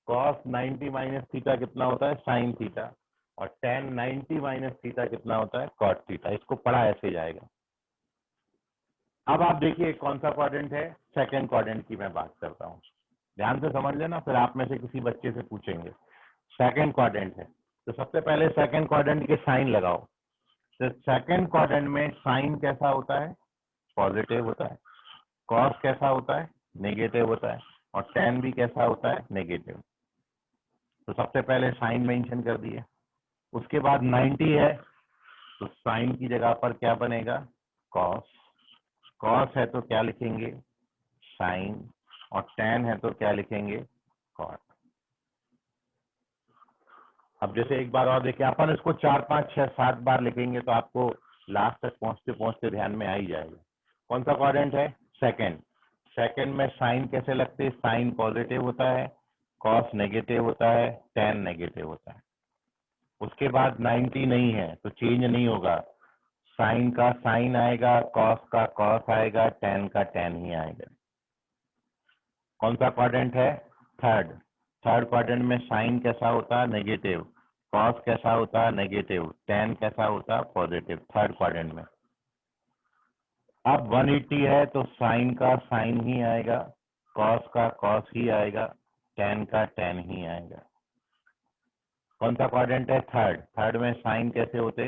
cos 90 minus theta कितना होता है, साइन थीटा, और tan 90 माइनस थीटा कितना होता है, कॉट थीटा। इसको पढ़ा ऐसे जाएगा। अब आप देखिए कौन सा क्वाड्रेंट है, सेकंड क्वाड्रेंट की मैं बात करता हूँ, ध्यान से समझ लेना, फिर आप में से किसी बच्चे से पूछेंगे। सेकंड क्वाड्रेंट है, तो सबसे पहले सेकंड क्वाड्रेंट के साइन लगाओ। तो सेकंड क्वाड्रेंट में साइन कैसा होता है, पॉजिटिव होता है, कॉस कैसा होता है, नेगेटिव होता है, और tan भी कैसा होता है, नेगेटिव। तो सबसे पहले साइन मेंशन कर दिए। उसके बाद 90 है तो साइन की जगह पर क्या बनेगा, कॉस, कॉस है तो क्या लिखेंगे, साइन, और tan है तो क्या लिखेंगे, कॉट। अब जैसे एक बार और देखिए, अपन इसको 4 5 6 7 बार लिखेंगे तो आपको लास्ट तक पहुंचते पहुंचते ध्यान में आ ही जाएगा। कौन सा क्वाड्रेंट है, सेकंड। सेकंड में साइन कैसे लगते हैं, साइन पॉजिटिव होता है, कॉस नेगेटिव होता है, tan नेगेटिव होता है। उसके बाद 90 नहीं है तो चेंज नहीं होगा, साइन का साइन आएगा, कॉस का कॉस आएगा, tan का tan ही आएगा। कौन सा क्वाड्रेंट है, थर्ड। थर्ड क्वाड्रेंट में साइन कैसा होता है, नेगेटिव, कॉस कैसा होता है, नेगेटिव, tan कैसा होता है, पॉजिटिव, थर्ड क्वाड्रेंट में। अब 180 है तो साइन का साइन ही आएगा, कॉस का कॉस ही आएगा, tan का tan ही आएगा। कौन सा क्वाड्रेंट है, थर्ड। थर्ड में साइन कैसे होते,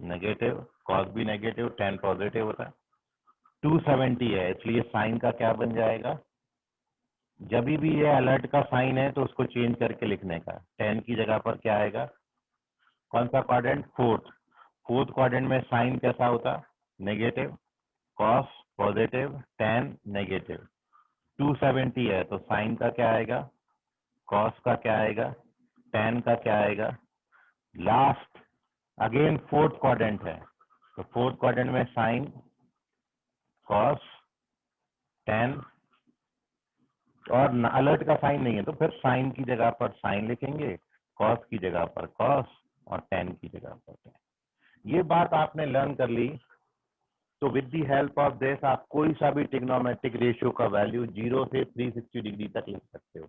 नेगेटिव, कॉस भी नेगेटिव, tan पॉजिटिव होता है। 270 है इसलिए साइन का क्या बन जाएगा, जब भी ये अलर्ट का साइन है तो उसको चेंज करके लिखने का, tan की जगह पर क्या आएगा। कौन सा क्वाड्रेंट, फोर्थ। फोर्थ क्वाड्रेंट में साइन कैसा होता, negative, cos positive, tan negative. 270 है तो साइन का क्या आएगा, कॉस का क्या आएगा, tan का क्या आएगा। लास्ट अगेन फोर्थ क्वाड्रेंट है तो फोर्थ क्वाड्रेंट में साइन, कॉस, tan, और अलर्ट का साइन नहीं है तो फिर साइन की जगह पर साइन लिखेंगे, कॉस की जगह पर कॉस, और tan की जगह पर tan। ये बात आपने लर्न कर ली तो with the help of this आप कोई सा भी ट्रिग्नोमेट्रिक रेशियो का वैल्यू 0 से 360 डिग्री तक लिख सकते हो।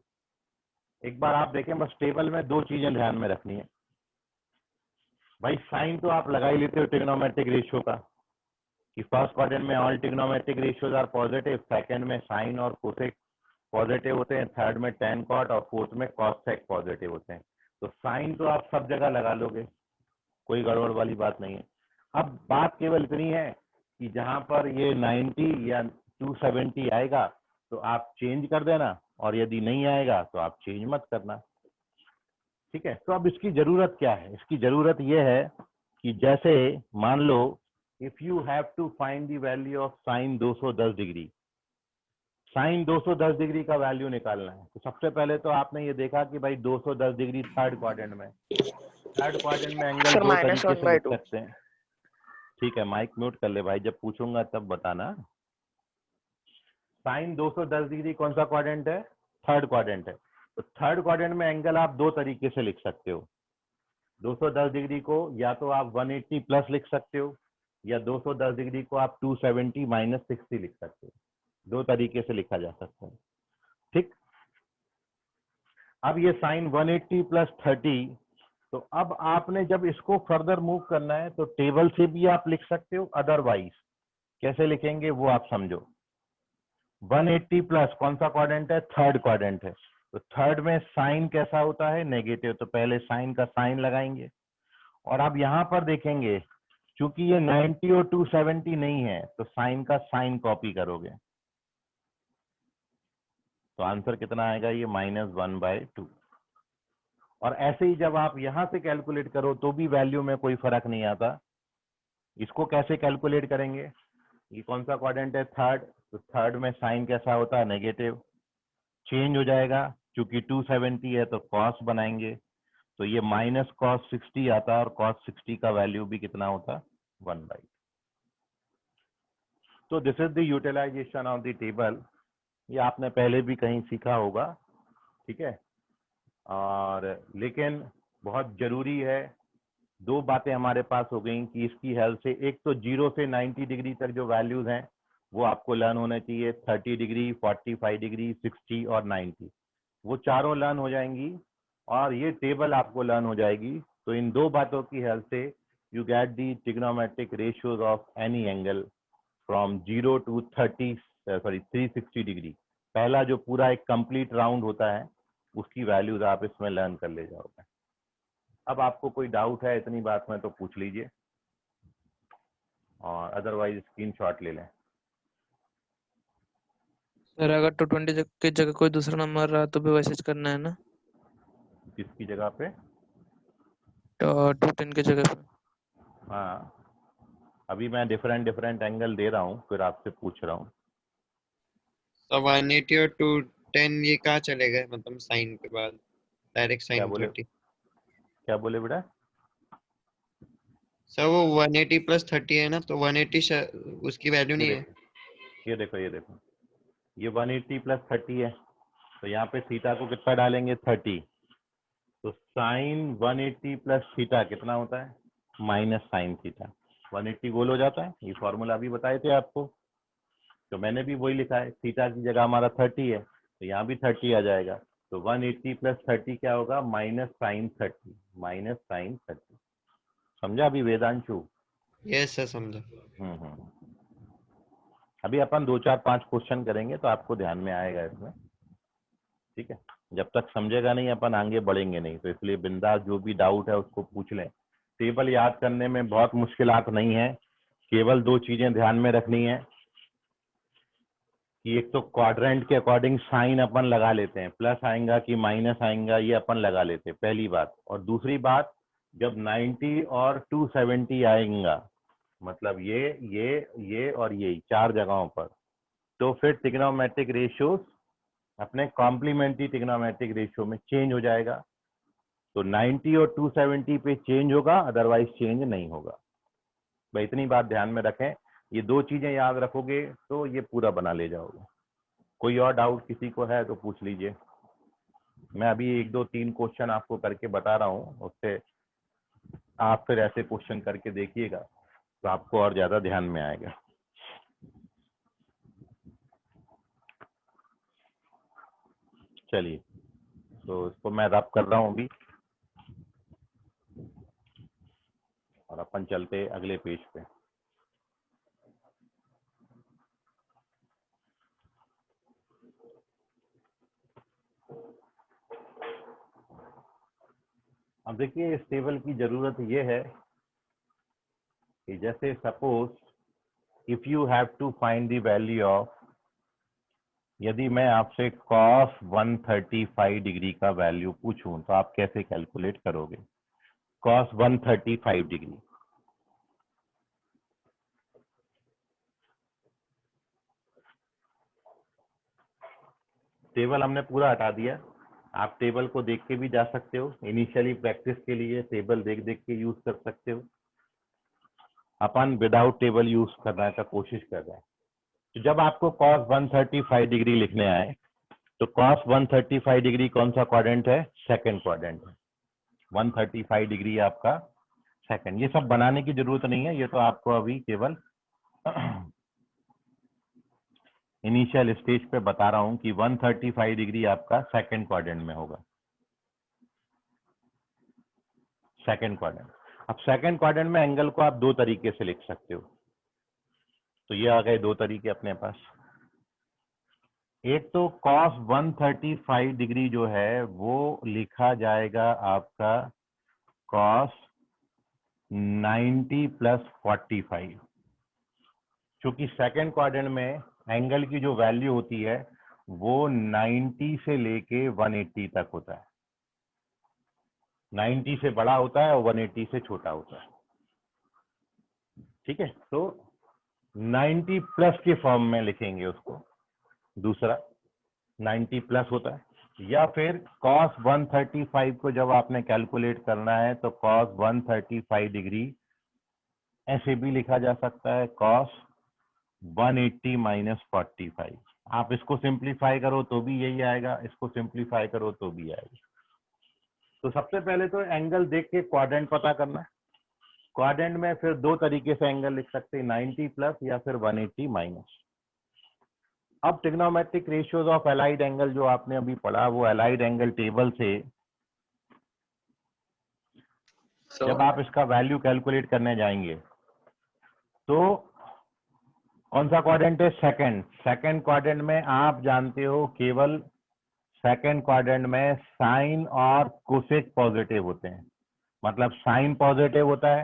एक बार आप देखें, बस टेबल में दो चीजें ध्यान में रखनी है भाई। साइन तो आप लगा ही लेते हो ट्रिग्नोमेट्रिक रेशियो का, कि फर्स्ट क्वाड्रेंट में all trigonometric ratios are positive, second में साइन और कोसेक पॉजिटिव होते हैं, थर्ड में tan cot और फोर्थ में cos sec पॉजिटिव होते हैं। तो साइन तो आप सब जगह लगा लोगे, कोई गड़बड़ वाली बात नहीं है। अब बात केवल इतनी है कि जहां पर ये 90 या 270 आएगा तो आप चेंज कर देना, और यदि नहीं आएगा तो आप चेंज मत करना, ठीक है। तो अब इसकी जरूरत क्या है? इसकी जरूरत यह है कि जैसे मान लो if you have to find the value of sine 210 degree, sine 210 degree का वैल्यू निकालना है, तो सबसे पहले तो आपने ये देखा कि भाई 210 डिग्री थर्ड क्वाड्रेंट में, थर्ड क्वाड्रेंट में एंगल दो तरीके से लिख सकते हैं, ठीक है। माइक म्यूट कर ले भाई, जब पूछूंगा तब बताना। साइन 210 डिग्री कौन सा क्वाड्रेंट है? थर्ड क्वाड्रेंट है। तो थर्ड क्वाड्रेंट में एंगल आप दो तरीके से लिख सकते हो। 210 डिग्री को या तो आप 180 प्लस लिख सकते हो, या 210 डिग्री को आप 270 माइनस 60 लिख सकते हो। दो तरीके से लिखा जा सकता है, ठीक। अब ये साइन 180 प्लस 30, तो अब आपने जब इसको फर्दर मूव करना है तो टेबल से भी आप लिख सकते हो, अदरवाइज कैसे लिखेंगे वो आप समझो। 180 प्लस कौन सा क्वाड्रेंट है? थर्ड क्वाड्रेंट है। तो थर्ड में साइन कैसा होता है? नेगेटिव, तो पहले साइन का साइन लगाएंगे। और अब यहां पर देखेंगे क्योंकि ये 90 और 270 नहीं है तो साइन का साइन कॉपी करोगे, तो आंसर कितना आएगा? ये -1/2। और ऐसे ही जब आप यहां से कैलकुलेट करो तो भी वैल्यू में कोई फर्क नहीं आता। इसको कैसे कैलकुलेट करेंगे? ये कौन सा क्वाड्रेंट है? थर्ड। तो थर्ड में साइन कैसा होता है? नेगेटिव, चेंज हो जाएगा क्योंकि 270 है तो कॉस बनाएंगे, तो ये माइनस कॉस 60 आता है, और कॉस 60 का वैल्यू भी कितना होता? 1/2। तो this is the utilization of the table. ये आपने पहले भी कहीं सीखा होगा, ठीक है। और लेकिन बहुत जरूरी है, दो बातें हमारे पास हो गई कि इसकी हेल्प से, एक तो 0 से 90 डिग्री तक जो वैल्यूज हैं वो आपको लर्न होने चाहिए, 30 डिग्री, 45 डिग्री, 60 और 90, वो चारों लर्न हो जाएंगी, और ये टेबल आपको लर्न हो जाएगी। तो इन दो बातों की हेल्प से you get the trigonometric ratios of any angle from 0 to 360 degree. पहला जो पूरा एक कंप्लीट राउंड होता है उसकी वैल्यूज आप इसमें लर्न कर ले जाओगे। अब आपको कोई डाउट है इतनी बात में तो पूछ लीजिए, और अदरवाइज स्क्रीनशॉट ले लें। सर अगर 220 की जगह कोई दूसरा नंबर रहा तो भी वैसे करना है ना? किसकी जगह पे? तो 210 की जगह पे। हाँ, अभी मैं डिफरेंट एंगल दे रहा हूँ, फिर आपसे पूछ रहा हूँ। तो 180 और 210 ये कहाँ चले गए? मतलब साइन के बाद डायरेक्ट क्या साइन बोले? 30। क्या बोले बेटा? सर वो 180 प्लस 30 है ना, तो 180 उसकी वैल्यू नहीं है। ये देखो ये 180 प्लस 30 है, तो यहाँ पे थीटा को कितना डालेंगे? 30। तो साइन 180 प्लस थीटा कितना होता है? Minus sine theta. 180 गोल हो जाता है, ये फॉर्मूला अभी बताए थे आपको, तो मैंने भी वही लिखा है। थीटा की जगह हमारा 30 है तो यहाँ भी 30 आ जाएगा, तो 180 प्लस 30 क्या होगा? Minus sine 30, minus sine 30। समझा अभी वेदांशु? यस सर, समझा। अभी अपन 2 4 5 क्वेश्चन करेंगे तो आपको ध्यान में आएगा इसमें, ठीक है। जब तक समझेगा नहीं अपन आगे बढ़ेंगे नहीं, तो इसलिए बिंदास जो भी डाउट है उसको पूछ लें। टेबल याद करने में बहुत मुश्किलात नहीं है, केवल दो चीजें ध्यान में रखनी है कि एक तो क्वाड्रेंट के अकॉर्डिंग साइन अपन लगा लेते हैं, प्लस आएगा कि माइनस आएगा ये अपन लगा लेते हैं, पहली बात। और दूसरी बात, जब 90 और 270 आएगा, मतलब ये और ये चार जगहों पर, तो फिर ट्रिग्नोमेट्रिक रेशियोज अपने कॉम्प्लीमेंट्री ट्रिग्नोमेट्रिक रेशियो में चेंज हो जाएगा। तो 90 और 270 पे चेंज होगा, अदरवाइज चेंज नहीं होगा। भाई इतनी बात ध्यान में रखें, ये दो चीजें याद रखोगे तो ये पूरा बना ले जाओगे। कोई और डाउट किसी को है तो पूछ लीजिए। मैं अभी 1 2 3 क्वेश्चन आपको करके बता रहा हूँ, उससे आप फिर ऐसे क्वेश्चन करके देखिएगा तो आपको और ज्यादा ध्यान में आएगा। चलिए, तो इसको मैं रब कर रहा हूँ अभी, और अपन चलते अगले पेज पे। अब देखिए इस टेबल की जरूरत ये है कि जैसे suppose if you have to find the value of, यदि मैं आपसे cos 135 डिग्री का वैल्यू पूछूं तो आप कैसे कैलकुलेट करोगे cos 135 डिग्री? टेबल हमने पूरा हटा दिया, आप टेबल को देख के भी जा सकते हो, इनिशियली प्रैक्टिस के लिए टेबल देख देख के यूज कर सकते हो। अपन विदाउट टेबल यूज करने का कोशिश कर रहे हैं। तो जब आपको cos 135 डिग्री लिखने आए तो cos 135 डिग्री कौन सा क्वाड्रेंट है? सेकंड क्वाड्रेंट है। 135 डिग्री आपका सेकंड। ये सब बनाने की जरूरत नहीं है, ये तो आपको अभी केवल इनिशियल स्टेज पे बता रहा हूं कि 135 डिग्री आपका सेकंड क्वाड्रेंट में होगा, सेकंड क्वाड्रेंट। अब सेकंड क्वाड्रेंट में एंगल को आप दो तरीके से लिख सकते हो। तो ये आ गए दो तरीके अपने पास। एक तो cos 135 डिग्री जो है वो लिखा जाएगा आपका cos 90 प्लस 45, क्योंकि सेकंड क्वाड्रेंट में एंगल की जो वैल्यू होती है वो 90 से लेके 180 तक होता है। 90 से बड़ा होता है और 180 से छोटा होता है। ठीक है, तो 90 प्लस के फॉर्म में लिखेंगे उसको, दूसरा 90 प्लस होता है। या फिर cos 135 को जब आपने कैलकुलेट करना है तो cos 135 डिग्री ऐसे भी लिखा जा सकता है cos 180 माइनस 45। आप इसको सिंप्लीफाई करो तो भी यही आएगा, इसको सिंप्लीफाई करो तो भी आएगा। तो सबसे पहले तो एंगल देख के क्वाड्रेंट पता करना है। क्वाड्रेंट में फिर दो तरीके से एंगल लिख सकते हैं, 90 प्लस या फिर 180 माइनस। अब trigonometric ratios of allied angle जो आपने अभी पढ़ा, वो एलाइड एंगल टेबल से जब आप इसका वैल्यू कैलकुलेट करने जाएंगे तो कौन सा क्वाड्रेंट है? सेकंड। सेकंड क्वाड्रेंट में आप जानते हो केवल सेकंड क्वाड्रेंट में साइन और कोसेक पॉजिटिव होते हैं। मतलब साइन पॉजिटिव होता है,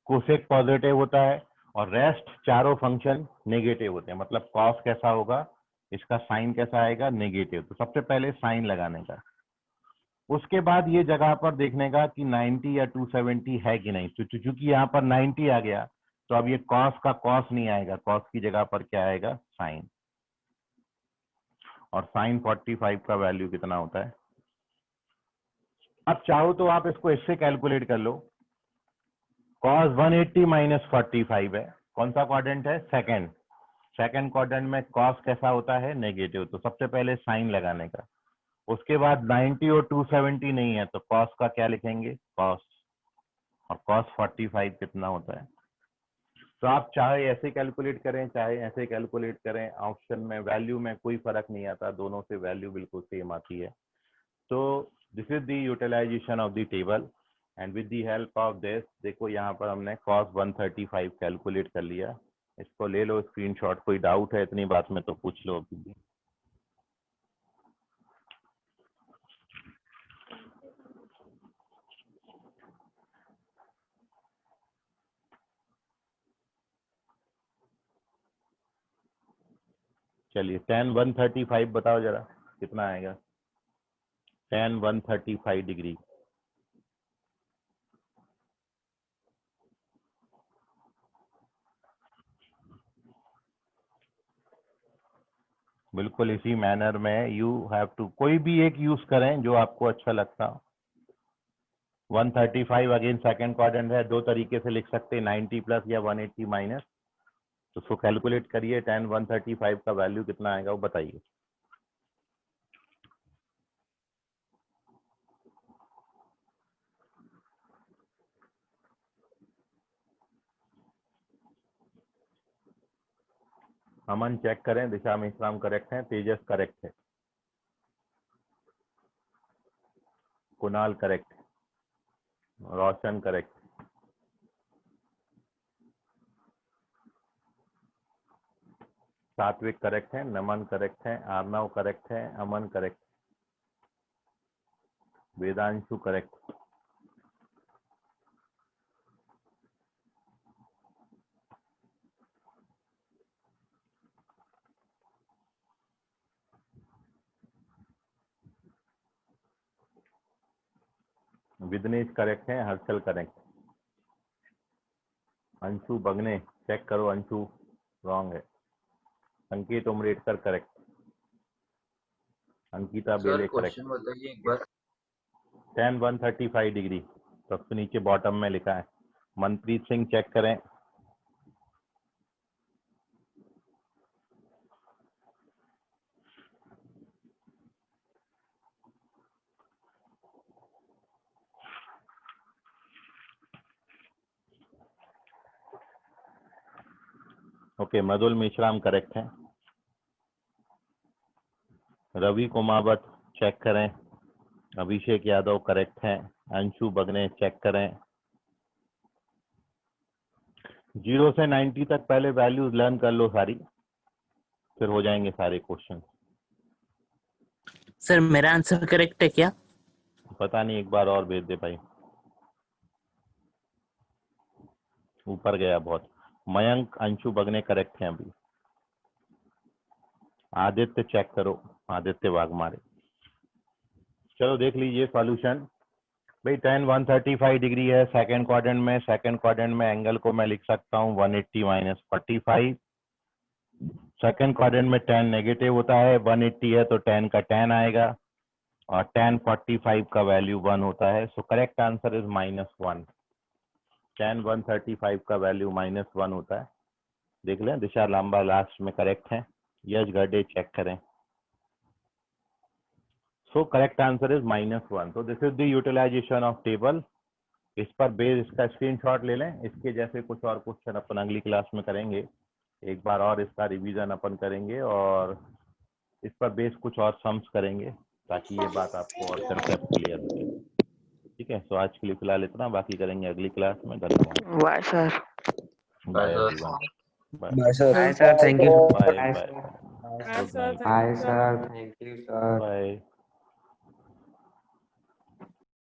कोसेक पॉजिटिव होता है, और रेस्ट चारों फंक्शन नेगेटिव होते हैं। मतलब कॉस कैसा होगा, इसका साइन कैसा आएगा? नेगेटिव। तो सबसे पहले साइन लगाने का, उसके बाद ये जगह पर देखने का कि 90 या 270 है कि नहीं। तो चूंकि यहाँ पर 90 आ गया तो अब ये कॉस का कॉस नहीं आएगा, कॉस की जगह पर क्या आएगा? साइन। और साइन 45 का वैल्यू कितना होता है? अब चाहो तो आप इसको इससे कैलकुलेट कर लो। cos 180 माइनस 45 है, कौन सा क्वाड्रेंट है? सेकंड। सेकंड क्वाड्रेंट में cos कैसा होता है? नेगेटिव। तो सबसे पहले साइन लगाने का, उसके बाद 90 और 270 नहीं है तो cos का क्या लिखेंगे? cos। और cos 45 कितना होता है? तो आप चाहे ऐसे कैलकुलेट करें चाहे ऐसे कैलकुलेट करें, ऑप्शन में वैल्यू में कोई फर्क नहीं आता, दोनों से वैल्यू बिल्कुल सेम आती है। तो this is the utilization of the table and with the help of this, देखो यहाँ पर हमने cos 135 कैलकुलेट कर लिया। इसको ले लो स्क्रीनशॉट, कोई डाउट है इतनी बात में तो पूछ लो अभी भी। चलिए tan 135 बताओ जरा कितना आएगा? tan 135 डिग्री बिल्कुल इसी मैनर में यू हैव टू, कोई भी एक यूज करें जो आपको अच्छा लगता हो। 135 अगेन सेकंड क्वाड्रेंट है, दो तरीके से लिख सकते हैं, 90 प्लस या 180 माइनस। तो उसको कैलकुलेट करिए, tan 135 का वैल्यू कितना आएगा वो बताइए। अमन चेक करें, दिशा मिश्राम करेक्ट है, तेजस करेक्ट है। कुणाल करेक्ट, रोशन करेक्ट, सात्विक करेक्ट है, नमन करेक्ट है, आर्नव करेक्ट है, अमन करेक्ट, वेदांशु करेक्ट, विदनेश करेक्ट है, हर्षल करेक्ट, अंशु बगने चेक करो, अंशु रॉन्ग है, संकेत उमरेडकर करेक्ट, अंकिता बेले करेक्ट, क्वेश्चन बताइए एक बार। tan 135 डिग्री सबसे नीचे बॉटम में लिखा है। मनप्रीत सिंह चेक करें। ओके, मधुल मिश्राम करेक्ट है। रवि कुमावत चेक करें। अभिषेक यादव करेक्ट है। अंशु बगने चेक करें। 0 से 90 तक पहले वैल्यूज लर्न कर लो सारी, फिर हो जाएंगे सारे क्वेश्चन। सर मेरा आंसर करेक्ट है क्या? पता नहीं, एक बार और भेज दे भाई, ऊपर गया बहुत। मयंक अंशु बगने करेक्ट हैं अभी। आदित्य चेक करो, आदित्य वाघमारे। चलो देख लीजिए सॉल्यूशन। भाई tan 135 डिग्री है सेकंड क्वाड्रेंट में। सेकंड क्वाड्रेंट में एंगल को मैं लिख सकता हूँ 180 माइनस 45। सेकंड क्वाड्रेंट में tan नेगेटिव होता है, 180 है तो tan का tan आएगा और tan 45 का वैल्यू 1 होता है। सो करेक्ट आंसर इज -1। tan 135 का वैल्यू -1 होता है। देख लें, दिशा लांबा लास्ट में करेक्ट है। यश गड्ढे चेक करें। So correct answer is -1। तो this is the utilization of table. इस पर बेस इसका स्क्रीनशॉट ले लें। इसके जैसे कुछ और क्वेश्चन अपन अगली क्लास में करेंगे। एक बार और इसका रिवीजन अपन करेंगे और इस पर बेस कुछ और सम्स करेंगे ताकि ये बात आपको और कंसेप्ट क्लियर हो जाए। ठीक है, सो आज के लिए फिलहाल इतना, बाकी करेंगे अगली क्लास में। धन्यवाद। Bye sir. Bye everyone. Bye bye sir. Hi sir, thank you. Bye Hi bye. sir. Good night. Hi sir, thank you sir. Bye.